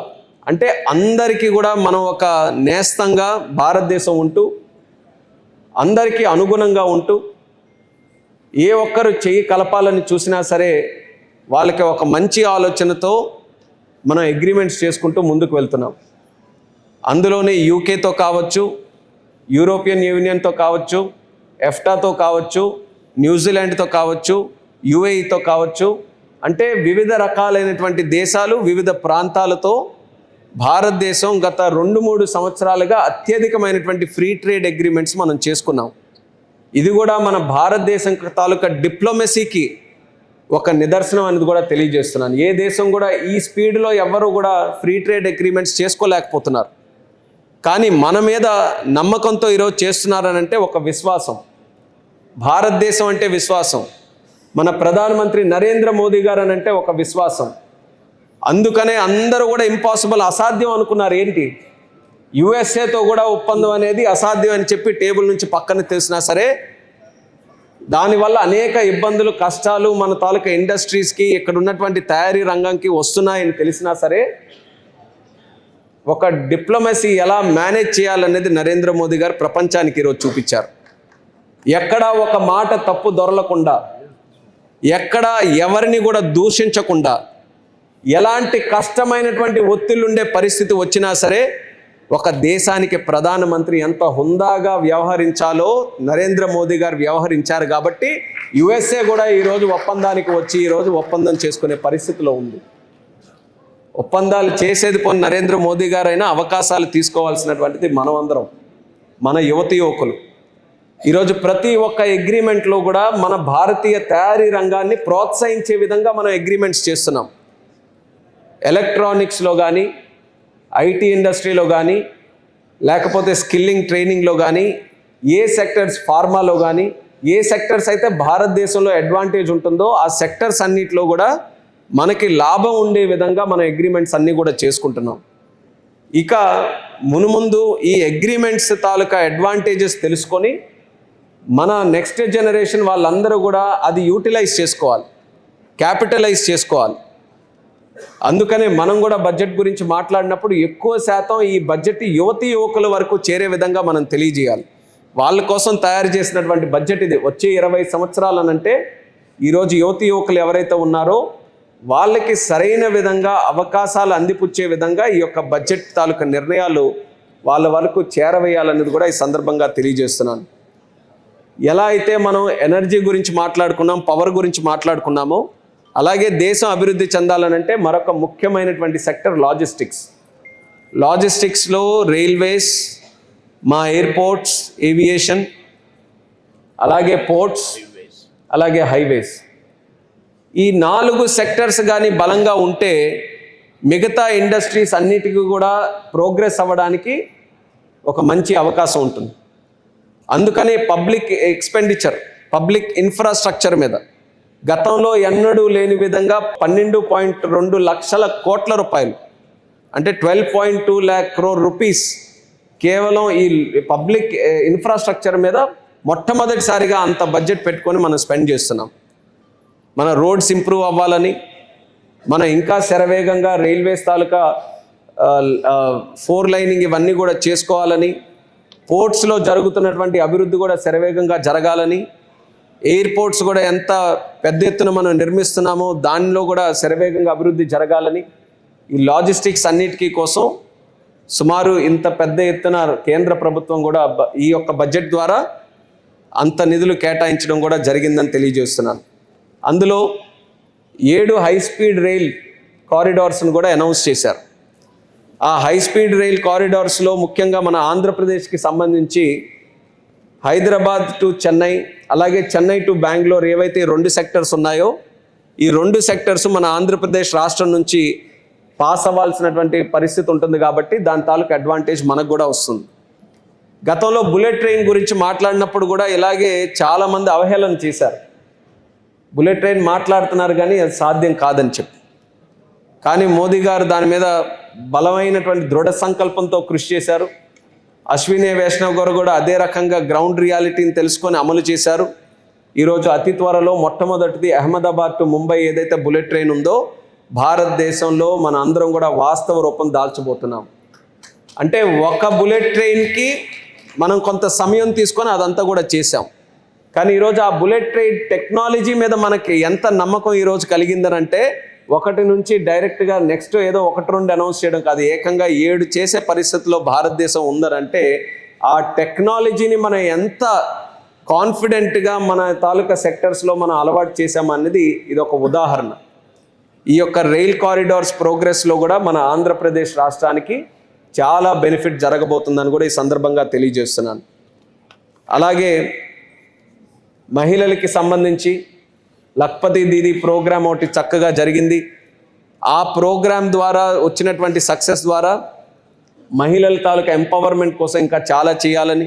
అంటే అందరికీ కూడా మనం ఒక నేస్తంగా భారతదేశం ఉంటూ, అందరికీ అనుగుణంగా ఉంటూ, ఏ ఒక్కరు చెయ్యి కలపాలని చూసినా సరే వాళ్ళకి ఒక మంచి ఆలోచనతో మనం అగ్రిమెంట్స్ చేసుకుంటూ ముందుకు వెళ్తున్నాం. అందులోనే యూకేతో కావచ్చు, యూరోపియన్ యూనియన్తో కావచ్చు, ఎఫ్టాతో కావచ్చు, న్యూజిలాండ్తో కావచ్చు, యుఏఈతో కావచ్చు, అంటే వివిధ రకాలైనటువంటి దేశాలు, వివిధ ప్రాంతాలతో భారతదేశం గత 2-3 సంవత్సరాలుగా అత్యధికమైనటువంటి ఫ్రీ ట్రేడ్ అగ్రిమెంట్స్ మనం చేసుకున్నాం. ఇది కూడా మన భారతదేశం తాలూకా డిప్లొమసీకి ఒక నిదర్శనం అనేది కూడా తెలియజేస్తున్నాను. ఏ దేశం కూడా ఈ స్పీడ్లో ఎవ్వరూ కూడా ఫ్రీ ట్రేడ్ అగ్రిమెంట్స్ చేసుకోలేకపోతున్నారు. కానీ మన మీద నమ్మకంతో ఈరోజు చేస్తున్నారనంటే ఒక విశ్వాసం. భారతదేశం అంటే విశ్వాసం. మన ప్రధానమంత్రి నరేంద్ర మోదీ గారు అని అంటే ఒక విశ్వాసం. అందుకనే అందరూ కూడా ఇంపాసిబుల్, అసాధ్యం అనుకున్నారు. ఏంటి, యుఎస్ఏతో కూడా ఒప్పందం అనేది అసాధ్యం అని చెప్పి టేబుల్ నుంచి పక్కన తెలిసినా సరే, దానివల్ల అనేక ఇబ్బందులు, కష్టాలు మన తాలూకా ఇండస్ట్రీస్కి, ఇక్కడ ఉన్నటువంటి తయారీ రంగంకి వస్తున్నాయని తెలిసినా సరే, ఒక డిప్లొమసీ ఎలా మేనేజ్ చేయాలనేది నరేంద్ర మోదీ గారు ప్రపంచానికి ఈరోజు చూపించారు. ఎక్కడా ఒక మాట తప్పు దొరలకుండా, ఎక్కడా ఎవరిని కూడా దూషించకుండా, ఎలాంటి కష్టమైనటువంటి ఒత్తిళ్ళుండే పరిస్థితి వచ్చినా సరే ఒక దేశానికి ప్రధానమంత్రి ఎంత హుందాగా వ్యవహరించాలో నరేంద్ర మోదీ గారు వ్యవహరించారు. కాబట్టి యుఎస్ఏ కూడా ఈరోజు ఒప్పందానికి వచ్చి ఈరోజు ఒప్పందం చేసుకునే పరిస్థితిలో ఉంది. ఒప్పందాలు చేసేది పోనీ నరేంద్ర మోదీ గారైనా అవకాశాలు తీసుకోవాల్సినటువంటిది మనమందరం, మన యువతి యువకులు. ఈరోజు ప్రతి ఒక్క అగ్రిమెంట్లో కూడా మన భారతీయ తయారీ రంగాన్ని ప్రోత్సహించే విధంగా మనం అగ్రిమెంట్స్ చేస్తున్నాం. ఎలక్ట్రానిక్స్లో కానీ, ఐటీ ఇండస్ట్రీలో కానీ, లేకపోతే స్కిల్లింగ్ ట్రైనింగ్లో కానీ, ఏ సెక్టర్స్, ఫార్మాలో కానీ, ఏ సెక్టర్స్ అయితే భారతదేశంలో అడ్వాంటేజ్ ఉంటుందో ఆ సెక్టర్స్ అన్నిటిలో కూడా మనకి లాభం ఉండే విధంగా మన అగ్రిమెంట్స్ అన్నీ కూడా చేసుకుంటున్నాం. ఇక మునుముందు ఈ అగ్రిమెంట్స్ తాలూకా అడ్వాంటేజెస్ తెలుసుకొని మన నెక్స్ట్ జనరేషన్ వాళ్ళందరూ కూడా అది యూటిలైజ్ చేసుకోవాలి, క్యాపిటలైజ్ చేసుకోవాలి. అందుకనే మనం కూడా బడ్జెట్ గురించి మాట్లాడినప్పుడు ఎక్కువ శాతం ఈ బడ్జెట్ యువతి యువకుల వరకు చేరే విధంగా మనం తెలియజేయాలి. వాళ్ళ కోసం తయారు చేసినటువంటి బడ్జెట్ ఇది. వచ్చే 20 సంవత్సరాలనంటే ఈరోజు యువతి యువకులు ఎవరైతే ఉన్నారో వాళ్ళకి సరైన విధంగా అవకాశాలు అందిపుచ్చే విధంగా ఈ యొక్క బడ్జెట్ తాలూకా నిర్ణయాలు వాళ్ళ వరకు చేరవేయాలనేది కూడా ఈ సందర్భంగా తెలియజేస్తున్నాను. ఎలా అయితే మనం ఎనర్జీ గురించి మాట్లాడుకున్నాం, పవర్ గురించి మాట్లాడుకున్నామో, అలాగే దేశం అభివృద్ధి చెందాలనంటే మరొక ముఖ్యమైనటువంటి సెక్టర్ లాజిస్టిక్స్. లాజిస్టిక్స్లో రైల్వేస్, మా ఎయిర్పోర్ట్స్, ఏవియేషన్, అలాగే పోర్ట్స్, అలాగే హైవేస్, ఈ 4 సెక్టర్స్ కానీ బలంగా ఉంటే మిగతా ఇండస్ట్రీస్ అన్నిటికీ కూడా ప్రోగ్రెస్ అవ్వడానికి ఒక మంచి అవకాశం ఉంటుంది. అందుకని పబ్లిక్ ఎక్స్పెండిచర్, పబ్లిక్ ఇన్ఫ్రాస్ట్రక్చర్ మీద గతంలో ఎన్నడూ లేని విధంగా 12.2 లక్షల కోట్ల రూపాయలు, అంటే 12.2 lakh crore రూపీస్ కేవలం ఈ పబ్లిక్ ఇన్ఫ్రాస్ట్రక్చర్ మీద మొట్టమొదటిసారిగా అంత బడ్జెట్ పెట్టుకొని మనం స్పెండ్ చేస్తున్నాం. మన రోడ్స్ ఇంప్రూవ్ అవ్వాలని, మన ఇంకా శరవేగంగా రైల్వేస్ తాలూకా 4 లైనింగ్ ఇవన్నీ కూడా చేసుకోవాలని, పోర్ట్స్లో జరుగుతున్నటువంటి అభివృద్ధి కూడా శరవేగంగా జరగాలని, ఎయిర్పోర్ట్స్ కూడా ఎంత పెద్ద ఎత్తున మనం నిర్మిస్తున్నామో దానిలో కూడా శరవేగంగా అభివృద్ధి జరగాలని, ఈ లాజిస్టిక్స్ అన్నిటికీ కోసం సుమారు ఇంత పెద్ద ఎత్తున కేంద్ర ప్రభుత్వం కూడా ఈ యొక్క బడ్జెట్ ద్వారా అంత నిధులు కేటాయించడం కూడా జరిగిందని తెలియజేస్తున్నాను. అందులో 7 హై స్పీడ్ రైల్ కారిడార్స్ను కూడా అనౌన్స్ చేశారు. ఆ హై స్పీడ్ రైల్ కారిడార్స్లో ముఖ్యంగా మన ఆంధ్రప్రదేశ్కి సంబంధించి హైదరాబాద్ టు చెన్నై, అలాగే చెన్నై టు బెంగళూరు ఏవైతే 2 సెక్టర్స్ ఉన్నాయో ఈ 2 సెక్టర్స్ మన ఆంధ్రప్రదేశ్ రాష్ట్రం నుంచి పాస్ అవ్వాల్సినటువంటి పరిస్థితి ఉంటుంది కాబట్టి దాని తాలూకు అడ్వాంటేజ్ మనకు కూడా వస్తుంది. గతంలో బుల్లెట్ ట్రైన్ గురించి మాట్లాడినప్పుడు కూడా ఇలాగే చాలామంది అవహేళన చేశారు. బుల్లెట్ ట్రైన్ మాట్లాడుతున్నారు కానీ అది సాధ్యం కాదని చెప్పి. కానీ మోదీ గారు దాని మీద బలమైనటువంటి దృఢ సంకల్పంతో కృషి చేశారు. అశ్విని వైష్ణవ్ గారు కూడా అదే రకంగా గ్రౌండ్ రియాలిటీని తెలుసుకొని అమలు చేశారు. ఈరోజు అతి త్వరలో మొట్టమొదటిది అహ్మదాబాద్ టు ముంబై ఏదైతే బుల్లెట్ ట్రైన్ ఉందో భారతదేశంలో మన అందరం కూడా వాస్తవ రూపం దాల్చబోతున్నాం. అంటే ఒక బుల్లెట్ ట్రైన్కి మనం కొంత సమయం తీసుకొని అదంతా కూడా చేసాం. కానీ ఈరోజు ఆ బుల్లెట్ ట్రైన్ టెక్నాలజీ మీద మనకి ఎంత నమ్మకం ఈరోజు కలిగిందనంటే ఒకటి నుంచి డైరెక్ట్గా నెక్స్ట్ ఏదో 1-2 అనౌన్స్ చేయడం కాదు, ఏకంగా 7 చేసే పరిస్థితిలో భారతదేశం ఉందనంటే ఆ టెక్నాలజీని మనం ఎంత కాన్ఫిడెంట్గా మన తాలూకా సెక్టర్స్లో మనం అలవాటు చేసామన్నది ఇది ఒక ఉదాహరణ. ఈ యొక్క రైల్ కారిడార్స్ ప్రోగ్రెస్లో కూడా మన ఆంధ్రప్రదేశ్ రాష్ట్రానికి చాలా బెనిఫిట్ జరగబోతుందని కూడా ఈ సందర్భంగా తెలియజేస్తున్నాను. అలాగే మహిళలకి సంబంధించి లఖ్పతి దీదీ ప్రోగ్రామ్ ఒకటి చక్కగా జరిగింది. ఆ ప్రోగ్రాం ద్వారా వచ్చినటువంటి సక్సెస్ ద్వారా మహిళల తాలూకా ఎంపవర్మెంట్ కోసం ఇంకా చాలా చేయాలని,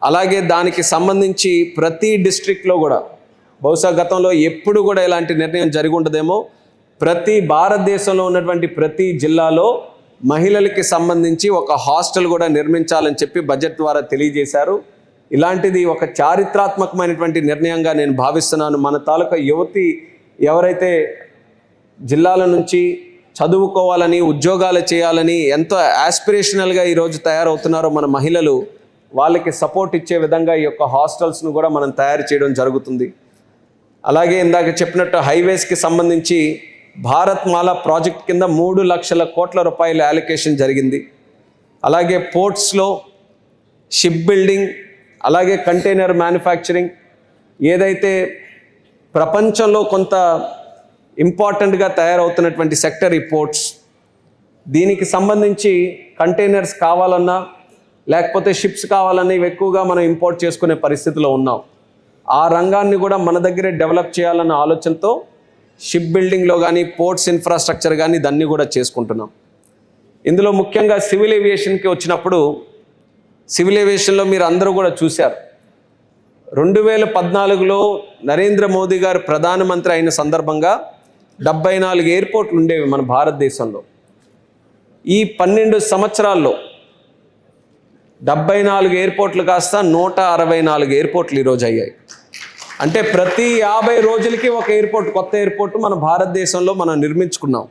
అలాగే దానికి సంబంధించి ప్రతి డిస్ట్రిక్ట్లో కూడా బహుశా గతంలో ఎప్పుడు కూడా ఇలాంటి నిర్ణయం జరిగి ఉండదేమో, ప్రతి భారతదేశంలో ఉన్నటువంటి ప్రతి జిల్లాలో మహిళలకి సంబంధించి ఒక హాస్టల్ కూడా నిర్మించాలని చెప్పి బడ్జెట్ ద్వారా తెలియజేశారు. ఇలాంటిది ఒక చారిత్రాత్మకమైనటువంటి నిర్ణయంగా నేను భావిస్తున్నాను. మన తాలూకా యువతి ఎవరైతే జిల్లాల నుంచి చదువుకోవాలని ఉద్యోగాలు చేయాలని ఎంతో యాస్పిరేషనల్గా ఈరోజు తయారవుతున్నారో మన మహిళలు, వాళ్ళకి సపోర్ట్ ఇచ్చే విధంగా ఈ యొక్క హాస్టల్స్ను కూడా మనం తయారు చేయడం జరుగుతుంది. అలాగే ఇందాక చెప్పినట్టు హైవేస్కి సంబంధించి భారత్ మాలా ప్రాజెక్ట్ కింద 3 లక్షల కోట్ల రూపాయల అలొకేషన్ జరిగింది. అలాగే పోర్ట్స్లో షిప్ బిల్డింగ్, అలాగే కంటైనర్ మ్యానుఫ్యాక్చరింగ్ ఏదైతే ప్రపంచంలో కొంత ఇంపార్టెంట్గా తయారవుతున్నటువంటి సెక్టర్ ఈ పోర్ట్స్, దీనికి సంబంధించి కంటైనర్స్ కావాలన్నా లేకపోతే షిప్స్ కావాలన్నా ఇవి ఎక్కువగా మనం ఇంపోర్ట్ చేసుకునే పరిస్థితిలో ఉన్నాం. ఆ రంగాన్ని కూడా మన దగ్గరే డెవలప్ చేయాలన్న ఆలోచనతో షిప్ బిల్డింగ్లో కానీ పోర్ట్స్ ఇన్ఫ్రాస్ట్రక్చర్ కానీ దాన్ని కూడా చేసుకుంటున్నాం. ఇందులో ముఖ్యంగా సివిల్ ఏవియేషన్కి వచ్చినప్పుడు, సివిల్ ఏవియేషన్లో మీరు అందరూ కూడా చూశారు, 2014లో నరేంద్ర మోదీ గారు ప్రధానమంత్రి అయిన సందర్భంగా 74 ఎయిర్పోర్ట్లు ఉండేవి మన భారతదేశంలో. ఈ 12 సంవత్సరాల్లో 74 ఎయిర్పోర్ట్లు కాస్త 164 ఎయిర్పోర్ట్లు ఈరోజు అయ్యాయి. అంటే ప్రతి 50 రోజులకి ఒక ఎయిర్పోర్ట్, కొత్త ఎయిర్పోర్ట్ మన భారతదేశంలో మనం నిర్మించుకున్నాం.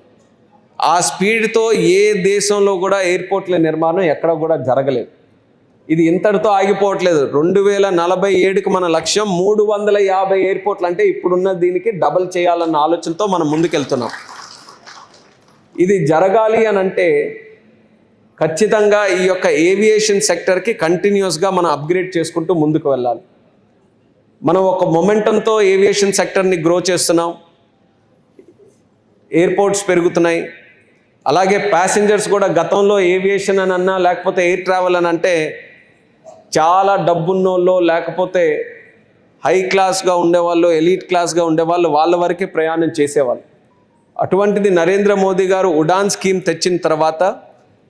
ఆ స్పీడ్తో ఏ దేశంలో కూడా ఎయిర్పోర్ట్ల నిర్మాణం ఎక్కడ కూడా జరగలేదు. ఇది ఇంతటితో ఆగిపోవట్లేదు. 2047కి మన లక్ష్యం 350 ఎయిర్పోర్ట్లు, అంటే ఇప్పుడున్న దీనికి డబల్ చేయాలన్న ఆలోచనతో మనం ముందుకెళ్తున్నాం. ఇది జరగాలి అని అంటే ఖచ్చితంగా ఈ యొక్క ఏవియేషన్ సెక్టర్కి కంటిన్యూస్గా మనం అప్గ్రేడ్ చేసుకుంటూ ముందుకు వెళ్ళాలి. మనం ఒక మొమెంటంతో ఏవియేషన్ సెక్టర్ని గ్రో చేస్తున్నాం, ఎయిర్పోర్ట్స్ పెరుగుతున్నాయి. అలాగే ప్యాసింజర్స్ కూడా గతంలో ఏవియేషన్ అని అన్నా లేకపోతే ఎయిర్ ట్రావెల్ అని అంటే చాలా డబ్బున్నోళ్ళు లేకపోతే హై క్లాస్గా ఉండేవాళ్ళు, ఎలీట్ క్లాస్గా ఉండేవాళ్ళు, వాళ్ళ వరకే ప్రయాణం చేసేవాళ్ళు. అటువంటిది నరేంద్ర మోదీ గారు ఉడాన్ స్కీమ్ తెచ్చిన తర్వాత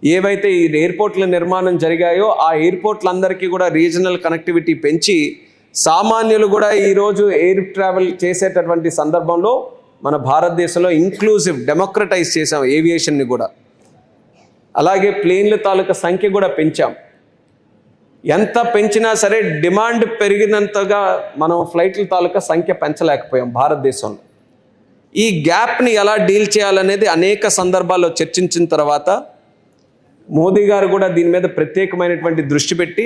ఏవైతే ఈ ఎయిర్పోర్ట్ల నిర్మాణం జరిగాయో ఆ ఎయిర్పోర్ట్లందరికీ కూడా రీజనల్ కనెక్టివిటీ పెంచి సామాన్యులు కూడా ఈరోజు ఎయిర్ ట్రావెల్ చేసేటటువంటి సందర్భంలో మన భారతదేశంలో ఇంక్లూజివ్ డెమోక్రటైజ్ చేసాం ఏవియేషన్ని కూడా. అలాగే ప్లేన్ల తాలూకా సంఖ్య కూడా పెంచాం. ఎంత పెంచినా సరే డిమాండ్ పెరిగినంతగా మనం ఫ్లైట్ల తాలూకా సంఖ్య పెంచలేకపోయాం భారతదేశంలో. ఈ గ్యాప్ని ఎలా డీల్ చేయాలనేది అనేక సందర్భాల్లో చర్చించిన తర్వాత మోదీ గారు కూడా దీని మీద ప్రత్యేకమైనటువంటి దృష్టి పెట్టి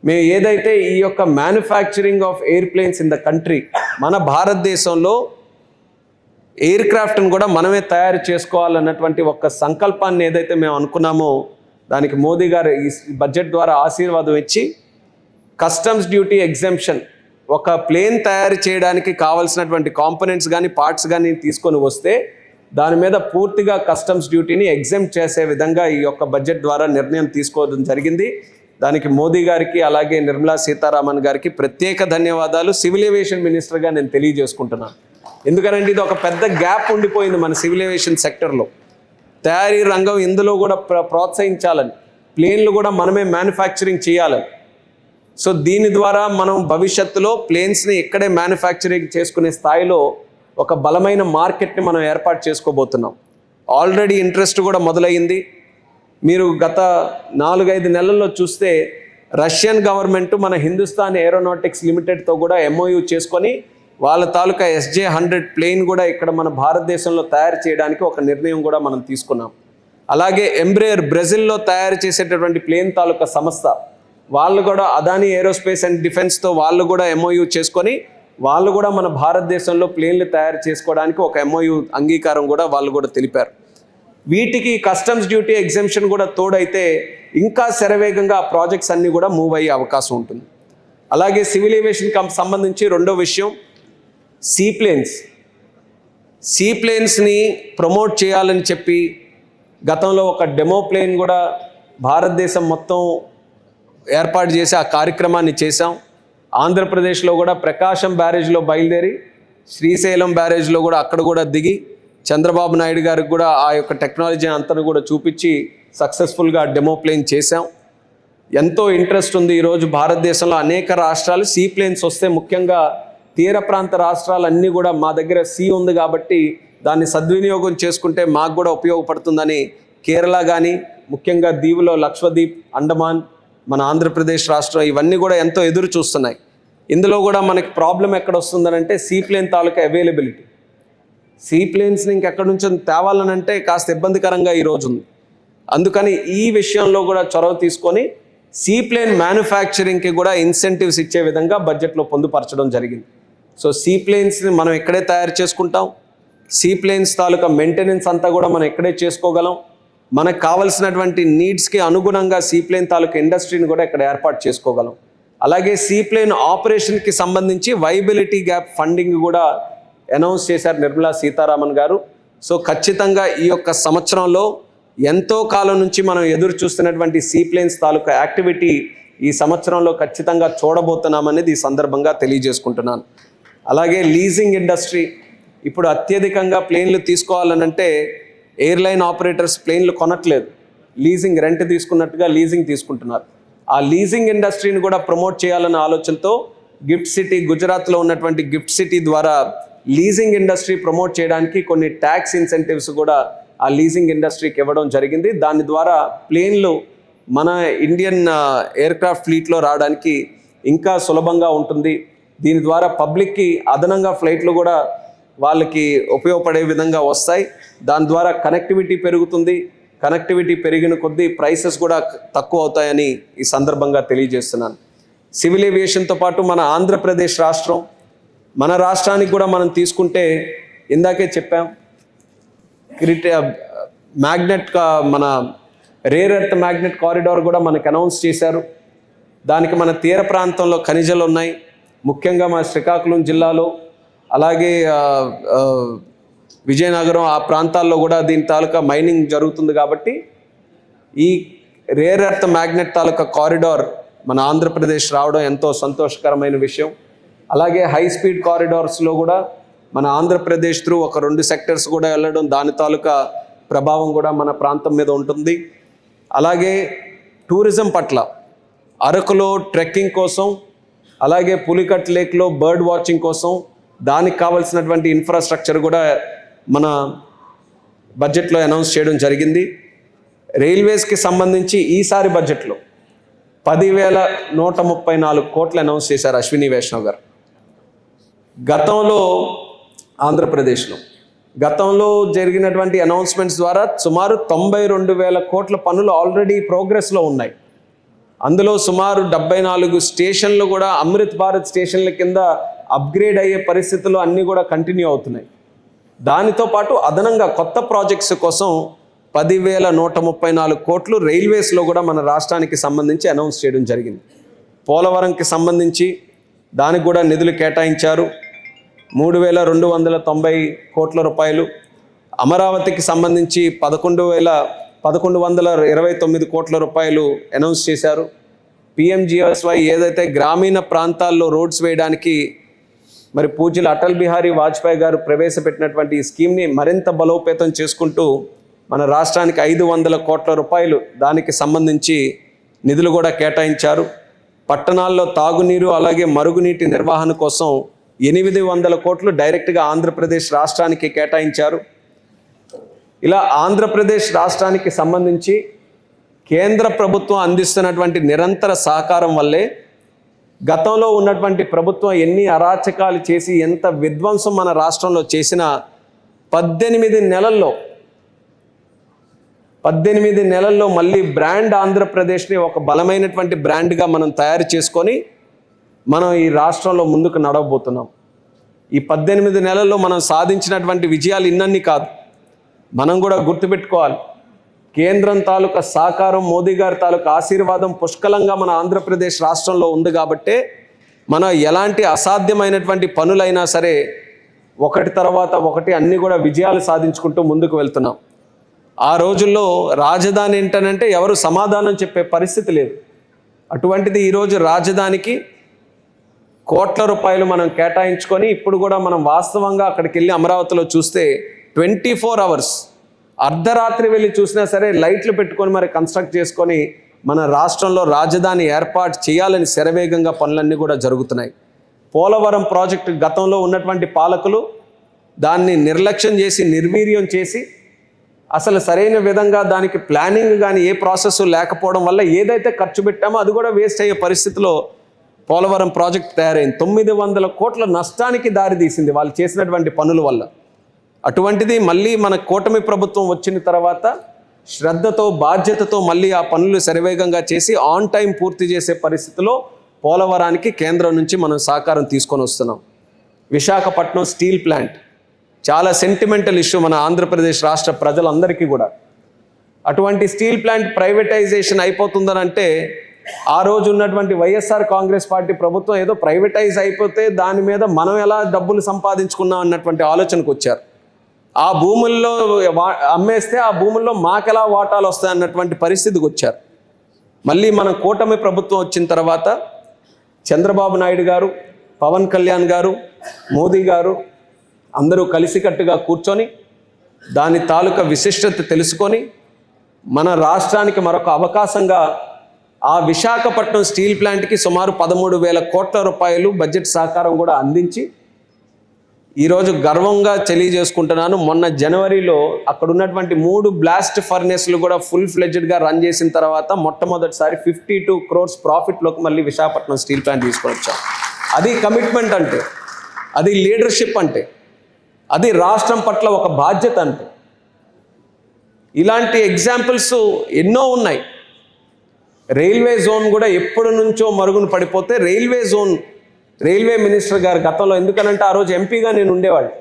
మేము ఏదైతే ఈ యొక్క manufacturing of airplanes in the country, మన భారతదేశంలో ఎయిర్ క్రాఫ్ట్ని కూడా మనమే తయారు చేసుకోవాలన్నటువంటి ఒక సంకల్పాన్ని ఏదైతే మేము అనుకున్నామో దానికి మోదీ గారు ఈ బడ్జెట్ ద్వారా ఆశీర్వాదం ఇచ్చి కస్టమ్స్ డ్యూటీ ఎగ్జెంప్షన్, ఒక ప్లేన్ తయారు చేయడానికి కావాల్సినటువంటి కాంపోనెంట్స్ కానీ పార్ట్స్ కానీ తీసుకొని వస్తే దాని మీద పూర్తిగా కస్టమ్స్ డ్యూటీని ఎగ్జెంప్ట్ చేసే విధంగా ఈ యొక్క బడ్జెట్ ద్వారా నిర్ణయం తీసుకోవడం జరిగింది. దానికి మోదీ గారికి అలాగే నిర్మలా సీతారామన్ గారికి ప్రత్యేక ధన్యవాదాలు సివిల్ ఏవియేషన్ మినిస్టర్గా నేను తెలియజేసుకుంటున్నాను. ఎందుకనంటే ఇది ఒక పెద్ద గ్యాప్ ఉండిపోయింది మన సివిల్ ఏవియేషన్ సెక్టర్లో. తయారీ రంగం ఇందులో కూడా ప్రోత్సహించాలని, ప్లేన్లు కూడా మనమే మ్యానుఫ్యాక్చరింగ్ చేయాలని. సో దీని ద్వారా మనం భవిష్యత్తులో ప్లేన్స్ని ఇక్కడే మ్యానుఫ్యాక్చరింగ్ చేసుకునే స్థాయిలో ఒక బలమైన మార్కెట్ని మనం ఏర్పాటు చేసుకోబోతున్నాం. ఆల్రెడీ ఇంట్రెస్ట్ కూడా మొదలయ్యింది. మీరు గత 4-5 నెలల్లో చూస్తే రష్యన్ గవర్నమెంట్ మన హిందుస్థాన్ ఏరోనాటిక్స్ లిమిటెడ్తో కూడా MOU చేసుకొని వాళ్ళ తాలూకా SJ-100 ప్లేన్ కూడా ఇక్కడ మన భారతదేశంలో తయారు చేయడానికి ఒక నిర్ణయం కూడా మనం తీసుకున్నాం. అలాగే ఎంబ్రేయర్ బ్రెజిల్లో తయారు చేసేటటువంటి ప్లేన్ తాలూకా సంస్థ వాళ్ళు కూడా అదానీ ఏరోస్పేస్ అండ్ డిఫెన్స్తో వాళ్ళు కూడా MOU చేసుకొని వాళ్ళు కూడా మన భారతదేశంలో ప్లేన్లు తయారు చేసుకోవడానికి ఒక MOU అంగీకారం కూడా వాళ్ళు కూడా తెలిపారు. వీటికి కస్టమ్స్ డ్యూటీ ఎగ్జెంప్షన్ కూడా తోడైతే ఇంకా శరవేగంగా ఆ ప్రాజెక్ట్స్ అన్నీ కూడా మూవ్ అయ్యే అవకాశం ఉంటుంది. అలాగే సివిల్ ఏవియేషన్ సంబంధించి రెండో విషయం, సీప్లేన్స్ని ప్రమోట్ చేయాలని చెప్పి గతంలో ఒక డెమో ప్లేన్ కూడా భారతదేశం మొత్తం ఏర్పాటు చేసి ఆ కార్యక్రమాన్ని చేశాం. ఆంధ్రప్రదేశ్లో కూడా ప్రకాశం బ్యారేజ్లో బయలుదేరి శ్రీశైలం బ్యారేజ్లో కూడా అక్కడ కూడా దిగి చంద్రబాబు నాయుడు గారికి కూడా ఆ యొక్క టెక్నాలజీ అంతా కూడా చూపించి సక్సెస్ఫుల్గా డెమో ప్లేన్ చేశాం. ఎంతో ఇంట్రెస్ట్ ఉంది ఈరోజు భారతదేశంలో. అనేక రాష్ట్రాలు సీప్లేన్స్ వస్తే, ముఖ్యంగా తీర ప్రాంత రాష్ట్రాలన్నీ కూడా మా దగ్గర ఉంది కాబట్టి దాన్ని సద్వినియోగం చేసుకుంటే మాకు కూడా ఉపయోగపడుతుందని కేరళ కానీ, ముఖ్యంగా దీవులో లక్షద్వీప్, అండమాన్, మన ఆంధ్రప్రదేశ్ రాష్ట్రం ఇవన్నీ కూడా ఎంతో ఎదురు చూస్తున్నాయి. ఇందులో కూడా మనకి ప్రాబ్లం ఎక్కడ వస్తుందనంటే సీప్లేన్ తాలూకా అవైలబిలిటీ. సీప్లేన్స్ని ఇంకెక్కడి నుంచో తేవాలనంటే కాస్త ఇబ్బందికరంగా ఈరోజు ఉంది. అందుకని ఈ విషయంలో కూడా చొరవ తీసుకొని సీప్లేన్ మ్యానుఫ్యాక్చరింగ్కి కూడా ఇన్సెంటివ్స్ ఇచ్చే విధంగా బడ్జెట్లో పొందుపరచడం జరిగింది. సో సీప్లేన్స్ని మనం ఇక్కడే తయారు చేసుకుంటాం. సీప్లేన్స్ తాలూకా మెయింటెనెన్స్ అంతా కూడా మనం ఇక్కడే చేసుకోగలం. మనకు కావలసినటువంటి నీడ్స్కి అనుగుణంగా సీప్లేన్ తాలూకా ఇండస్ట్రీని కూడా ఇక్కడ ఏర్పాటు చేసుకోగలం. అలాగే సీప్లేన్ ఆపరేషన్కి సంబంధించి వైబిలిటీ గ్యాప్ ఫండింగ్ కూడా అనౌన్స్ చేశారు నిర్మలా సీతారామన్ గారు. సో ఖచ్చితంగా ఈ యొక్క సంవత్సరంలో ఎంతో కాలం నుంచి మనం ఎదురు చూస్తున్నటువంటి సీప్లేన్స్ తాలూకా యాక్టివిటీ ఈ సంవత్సరంలో ఖచ్చితంగా చూడబోతున్నామనేది ఈ సందర్భంగా తెలియజేసుకుంటున్నాను. అలాగే లీజింగ్ ఇండస్ట్రీ ఇప్పుడు అత్యధికంగా ప్లేన్లు తీసుకోవాలనంటే ఎయిర్లైన్ ఆపరేటర్స్ ప్లేన్లు కొనట్లేదు, లీజింగ్, రెంట్ తీసుకున్నట్టుగా లీజింగ్ తీసుకుంటున్నారు. ఆ లీజింగ్ ఇండస్ట్రీని కూడా ప్రమోట్ చేయాలన్న ఆలోచనతో గిఫ్ట్ సిటీ, గుజరాత్లో ఉన్నటువంటి గిఫ్ట్ సిటీ ద్వారా లీజింగ్ ఇండస్ట్రీ ప్రమోట్ చేయడానికి కొన్ని ట్యాక్స్ ఇన్సెంటివ్స్ కూడా ఆ లీజింగ్ ఇండస్ట్రీకి ఇవ్వడం జరిగింది. దాని ద్వారా ప్లేన్లు మన ఇండియన్ ఎయిర్క్రాఫ్ట్ ఫ్లీట్లో రావడానికి ఇంకా సులభంగా ఉంటుంది. దీని ద్వారా పబ్లిక్కి అదనంగా ఫ్లైట్లు కూడా వాళ్ళకి ఉపయోగపడే విధంగా వస్తాయి. దాని ద్వారా కనెక్టివిటీ పెరుగుతుంది. కనెక్టివిటీ పెరిగిన కొద్దీ ప్రైసెస్ కూడా తక్కువ అవుతాయని ఈ సందర్భంగా తెలియజేస్తున్నాను. సివిల్ ఏవియేషన్తో పాటు మన ఆంధ్రప్రదేశ్ రాష్ట్రం, మన రాష్ట్రానికి కూడా మనం తీసుకుంటే ఇందాకే చెప్పాం, మన రేర్ ఎర్త్ మ్యాగ్నెట్ కారిడార్ కూడా మనకు అనౌన్స్ చేశారు. దానికి మన తీర ప్రాంతంలో ఖనిజాలు ఉన్నాయి. ముఖ్యంగా మన శ్రీకాకుళం జిల్లాలో, అలాగే విజయనగరం ఆ ప్రాంతాల్లో కూడా దీని తాలూకా మైనింగ్ జరుగుతుంది. కాబట్టి ఈ రేర్ ఎర్త్ మ్యాగ్నెట్ తాలూకా కారిడార్ మన ఆంధ్రప్రదేశ్ రావడం ఎంతో సంతోషకరమైన విషయం. అలాగే హై స్పీడ్ కారిడార్స్లో కూడా మన ఆంధ్రప్రదేశ్ త్రూ ఒక 2 సెక్టర్స్ కూడా వెళ్ళడం, దాని తాలూకా ప్రభావం కూడా మన ప్రాంతం మీద ఉంటుంది. అలాగే టూరిజం పట్ల అరకులో ట్రెక్కింగ్ కోసం, అలాగే పులికట్ లేక్లో బర్డ్ వాచింగ్ కోసం దానికి కావాల్సినటువంటి ఇన్ఫ్రాస్ట్రక్చర్ కూడా మన బడ్జెట్లో అనౌన్స్ చేయడం జరిగింది. రైల్వేస్కి సంబంధించి ఈసారి బడ్జెట్లో 10,134 కోట్లు అనౌన్స్ చేశారు అశ్విని వైష్ణవ్ గారు. గతంలో ఆంధ్రప్రదేశ్లో గతంలో జరిగినటువంటి అనౌన్స్మెంట్స్ ద్వారా సుమారు 92,000 కోట్ల పనులు ఆల్రెడీ ప్రోగ్రెస్లో ఉన్నాయి. అందులో సుమారు 74 స్టేషన్లు కూడా అమృత్ భారత్ స్టేషన్ల కింద అప్గ్రేడ్ అయ్యే పరిస్థితులు అన్నీ కూడా కంటిన్యూ అవుతున్నాయి. దానితో పాటు అదనంగా కొత్త ప్రాజెక్ట్స్ కోసం 10,134 కోట్లు రైల్వేస్లో కూడా మన రాష్ట్రానికి సంబంధించి అనౌన్స్ చేయడం జరిగింది. పోలవరంకి సంబంధించి దానికి కూడా నిధులు కేటాయించారు, 3,290 కోట్ల రూపాయలు. అమరావతికి సంబంధించి 11,129 కోట్ల రూపాయలు అనౌన్స్ చేశారు. PMGSY ఏదైతే గ్రామీణ ప్రాంతాల్లో రోడ్స్ వేయడానికి మరి పూజ్యులు అటల్ బిహారీ వాజ్పేయి గారు ప్రవేశపెట్టినటువంటి ఈ స్కీమ్ని మరింత బలోపేతం చేసుకుంటూ మన రాష్ట్రానికి 500 కోట్ల రూపాయలు దానికి సంబంధించి నిధులు కూడా కేటాయించారు. పట్టణాల్లో తాగునీరు అలాగే మరుగునీటి నిర్వహణ కోసం 800 కోట్లు డైరెక్ట్గా ఆంధ్రప్రదేశ్ రాష్ట్రానికి కేటాయించారు. ఇలా ఆంధ్రప్రదేశ్ రాష్ట్రానికి సంబంధించి కేంద్ర ప్రభుత్వం అందిస్తున్నటువంటి నిరంతర సహకారం వల్లే గతంలో ఉన్నటువంటి ప్రభుత్వం ఎన్ని అరాచకాలు చేసి ఎంత విధ్వంసం మన రాష్ట్రంలో చేసినా 18 నెలల్లో మళ్ళీ బ్రాండ్ ఆంధ్రప్రదేశ్ని ఒక బలమైనటువంటి బ్రాండ్గా మనం తయారు చేసుకొని మనం ఈ రాష్ట్రంలో ముందుకు నడవబోతున్నాం. ఈ 18 నెలల్లో మనం సాధించినటువంటి విజయాలు ఇన్నన్ని కాదు. మనం కూడా గుర్తుపెట్టుకోవాలి, కేంద్రం తాలూకా సహకారం, మోదీ గారి తాలూకా ఆశీర్వాదం పుష్కలంగా మన ఆంధ్రప్రదేశ్ రాష్ట్రంలో ఉంది కాబట్టే మనం ఎలాంటి అసాధ్యమైనటువంటి పనులైనా సరే ఒకటి తర్వాత ఒకటి అన్నీ కూడా విజయాలు సాధించుకుంటూ ముందుకు వెళ్తున్నాం. ఆ రోజుల్లో రాజధాని ఏంటనంటే ఎవరు సమాధానం చెప్పే పరిస్థితి లేదు. అటువంటిది ఈరోజు రాజధానికి కోట్ల రూపాయలు మనం కేటాయించుకొని ఇప్పుడు కూడా మనం వాస్తవంగా అక్కడికి వెళ్ళి అమరావతిలో చూస్తే 24 hours అర్ధరాత్రి వెళ్ళి చూసినా సరే లైట్లు పెట్టుకొని మరి కన్స్ట్రక్ట్ చేసుకొని మన రాష్ట్రంలో రాజధాని ఏర్పాటు చేయాలని శరవేగంగా పనులన్నీ కూడా జరుగుతున్నాయి. పోలవరం ప్రాజెక్టు గతంలో ఉన్నటువంటి పాలకులు దాన్ని నిర్లక్ష్యం చేసి నిర్వీర్యం చేసి అసలు సరైన విధంగా దానికి ప్లానింగ్ కానీ ఏ ప్రాసెస్ లేకపోవడం వల్ల ఏదైతే ఖర్చు పెట్టామో అది కూడా వేస్ట్ అయ్యే పరిస్థితిలో పోలవరం ప్రాజెక్ట్ తయారైంది. 900 కోట్ల నష్టానికి దారితీసింది వాళ్ళు చేసినటువంటి పనుల వల్ల. అటువంటిది మళ్ళీ మన కూటమి ప్రభుత్వం వచ్చిన తర్వాత శ్రద్ధతో బాధ్యతతో మళ్ళీ ఆ పనులు శరవేగంగా చేసి ఆన్ టైం పూర్తి చేసే పరిస్థితిలో పోలవరానికి కేంద్రం నుంచి మనం సహకారం తీసుకొని వస్తున్నాం. విశాఖపట్నం స్టీల్ ప్లాంట్ చాలా సెంటిమెంటల్ ఇష్యూ మన ఆంధ్రప్రదేశ్ రాష్ట్ర ప్రజలందరికీ కూడా. అటువంటి స్టీల్ ప్లాంట్ ప్రైవేటైజేషన్ అయిపోతుందనంటే ఆ రోజు ఉన్నటువంటి వైఎస్ఆర్ కాంగ్రెస్ పార్టీ ప్రభుత్వం ఏదో ప్రైవేటైజ్ అయిపోతే దాని మీద మనం ఎలా డబ్బులు సంపాదించుకున్నాం అన్నటువంటి ఆలోచనకు వచ్చారు. ఆ భూముల్లో అమ్మేస్తే ఆ భూముల్లో మాకెలా వాటాలు వస్తాయన్నటువంటి పరిస్థితికి వచ్చారు. మళ్ళీ మన కూటమి ప్రభుత్వం వచ్చిన తర్వాత చంద్రబాబు నాయుడు గారు, పవన్ కళ్యాణ్ గారు, మోదీ గారు అందరూ కలిసికట్టుగా కూర్చొని దాని తాలూకా విశిష్టత తెలుసుకొని మన రాష్ట్రానికి మరొక అవకాశంగా ఆ విశాఖపట్నం స్టీల్ ప్లాంట్కి సుమారు 13,000 కోట్ల రూపాయలు బడ్జెట్ సహకారం కూడా అందించి ఈరోజు గర్వంగా తెలియజేసుకుంటున్నాను. మొన్న జనవరిలో అక్కడ ఉన్నటువంటి 3 బ్లాస్ట్ ఫర్నేస్లు కూడా ఫుల్ ఫ్లెడ్జ్డ్గా రన్ చేసిన తర్వాత మొట్టమొదటిసారి 52 crores ప్రాఫిట్లోకి మళ్ళీ విశాఖపట్నం స్టీల్ ప్లాంట్ తీసుకొని వచ్చాం. అది కమిట్మెంట్ అంటే, అది లీడర్షిప్ అంటే, అది రాష్ట్రం పట్ల ఒక బాధ్యత అంటే. ఇలాంటి ఎగ్జాంపుల్స్ ఎన్నో ఉన్నాయి. రైల్వే జోన్ కూడా ఎప్పటి నుంచో మరుగున పడిపోతే రైల్వే మినిస్టర్ గారు గతంలో, ఎందుకనంటే ఆ రోజు ఎంపీగా నేను ఉండేవాడిని,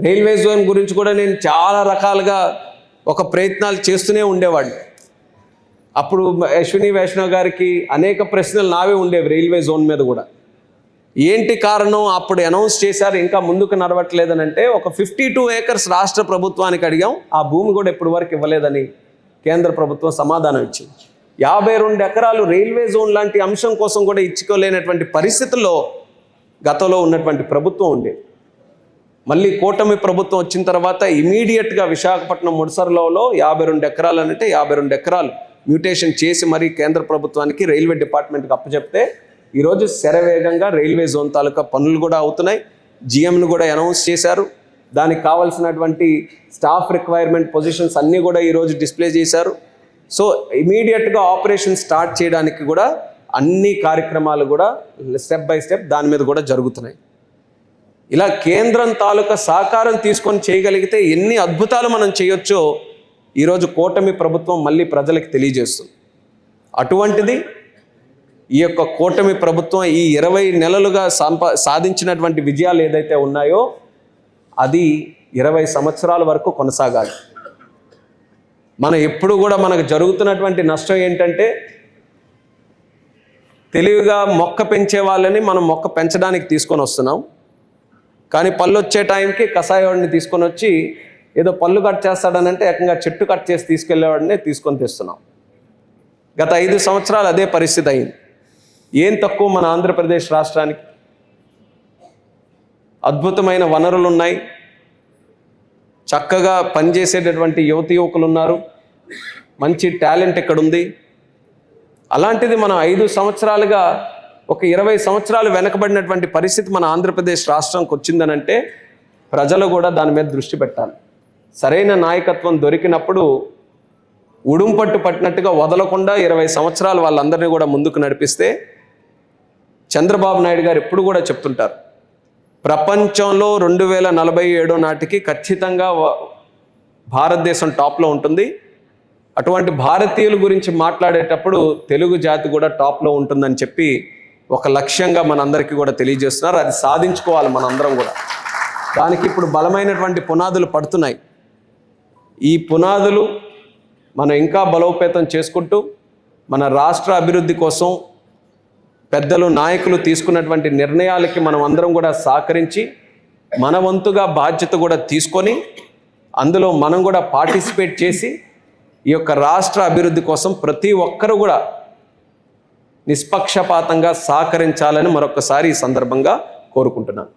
రైల్వే జోన్ గురించి కూడా నేను చాలా రకాలుగా ఒక ప్రయత్నాలు చేస్తూనే ఉండేవాడిని. అప్పుడు అశ్విని వైష్ణవ్ గారికి అనేక ప్రశ్నలు నావే ఉండేవి రైల్వే జోన్ మీద కూడా. ఏంటి కారణం, అప్పుడు అనౌన్స్ చేశారు ఇంకా ముందుకు నడవట్లేదని అంటే ఒక 52 acres రాష్ట్ర ప్రభుత్వానికి అడిగాం, ఆ భూమి కూడా ఇప్పటి వరకు ఇవ్వలేదని కేంద్ర ప్రభుత్వం సమాధానం ఇచ్చింది. 52 ఎకరాలు రైల్వే జోన్ లాంటి అంశం కోసం కూడా ఇచ్చుకోలేనటువంటి పరిస్థితుల్లో గతంలో ఉన్నటువంటి ప్రభుత్వం ఉండేది. మళ్ళీ కూటమి ప్రభుత్వం వచ్చిన తర్వాత ఇమీడియట్గా విశాఖపట్నం ముడసర్లలో 52 ఎకరాలు అంటే 52 ఎకరాలు మ్యూటేషన్ చేసి మరీ కేంద్ర ప్రభుత్వానికి రైల్వే డిపార్ట్మెంట్కి అప్పచెప్తే ఈరోజు శరవేగంగా రైల్వే జోన్ తాలూకా పనులు కూడా అవుతున్నాయి. జిఎంను కూడా అనౌన్స్ చేశారు. దానికి కావాల్సినటువంటి స్టాఫ్ రిక్వైర్మెంట్ పొజిషన్స్ అన్నీ కూడా ఈరోజు డిస్ప్లే చేశారు. సో ఇమీడియట్గా ఆపరేషన్ స్టార్ట్ చేయడానికి కూడా అన్ని కార్యక్రమాలు కూడా స్టెప్ బై స్టెప్ దాని మీద కూడా జరుగుతున్నాయి. ఇలా కేంద్రం తాలూకా సహకారం తీసుకొని చేయగలిగితే ఎన్ని అద్భుతాలు మనం చేయొచ్చో ఈరోజు కూటమి ప్రభుత్వం మళ్ళీ ప్రజలకు తెలియజేస్తుంది. అటువంటిది ఈ యొక్క కూటమి ప్రభుత్వం ఈ 20 నెలలుగా సాధించినటువంటి విజయాలు ఏదైతే ఉన్నాయో అది 20 సంవత్సరాల వరకు కొనసాగాలి. మనం ఎప్పుడు కూడా మనకు జరుగుతున్నటువంటి నష్టం ఏంటంటే తెలివిగా మొక్క పెంచే వాళ్ళని మనం మొక్క పెంచడానికి తీసుకొని వస్తున్నాం, కానీ పళ్ళు వచ్చే టైంకి కషాయవాడిని తీసుకొని వచ్చి ఏదో పళ్ళు కట్ చేస్తాడనంటే ఏకంగా చెట్టు కట్ చేసి తీసుకెళ్లేవాడినే తీసుకొని తెస్తున్నాం. గత 5 సంవత్సరాలు అదే పరిస్థితి అయింది. ఏం తక్కువ మన ఆంధ్రప్రదేశ్ రాష్ట్రానికి? అద్భుతమైన వనరులు ఉన్నాయి, చక్కగా పనిచేసేటటువంటి యువకులు ఉన్నారు, మంచి టాలెంట్ ఇక్కడ ఉంది. అలాంటిది మనం 5 సంవత్సరాలుగా ఒక 20 సంవత్సరాలు వెనకబడినటువంటి పరిస్థితి మన ఆంధ్రప్రదేశ్ రాష్ట్రంకి వచ్చిందనంటే ప్రజలు కూడా దాని మీద దృష్టి పెట్టాలి. సరైన నాయకత్వం దొరికినప్పుడు ఉడుంపట్టు పట్టినట్టుగా వదలకుండా 20 సంవత్సరాలు వాళ్ళందరినీ కూడా ముందుకు నడిపిస్తే, చంద్రబాబు నాయుడు గారు ఎప్పుడు కూడా చెప్తుంటారు, ప్రపంచంలో 2047 నాటికి ఖచ్చితంగా భారతదేశం టాప్లో ఉంటుంది. అటువంటి భారతీయుల గురించి మాట్లాడేటప్పుడు తెలుగు జాతి కూడా టాప్లో ఉంటుందని చెప్పి ఒక లక్ష్యంగా మనందరికీ కూడా తెలియజేస్తున్నారు. అది సాధించుకోవాలి మనందరం కూడా. దానికి ఇప్పుడు బలమైనటువంటి పునాదులు పడుతున్నాయి. ఈ పునాదులు మనం ఇంకా బలోపేతం చేసుకుంటూ మన రాష్ట్ర అభివృద్ధి కోసం పెద్దలు నాయకులు తీసుకున్నటువంటి నిర్ణయాలకి మనం అందరం కూడా సహకరించి మన వంతుగా బాధ్యత కూడా తీసుకొని అందులో మనం కూడా పార్టిసిపేట్ చేసి ఈ యొక్క రాష్ట్ర అభివృద్ధి కోసం ప్రతి ఒక్కరూ కూడా నిష్పక్షపాతంగా సహకరించాలని మరొకసారి ఈ సందర్భంగా కోరుకుంటున్నాను.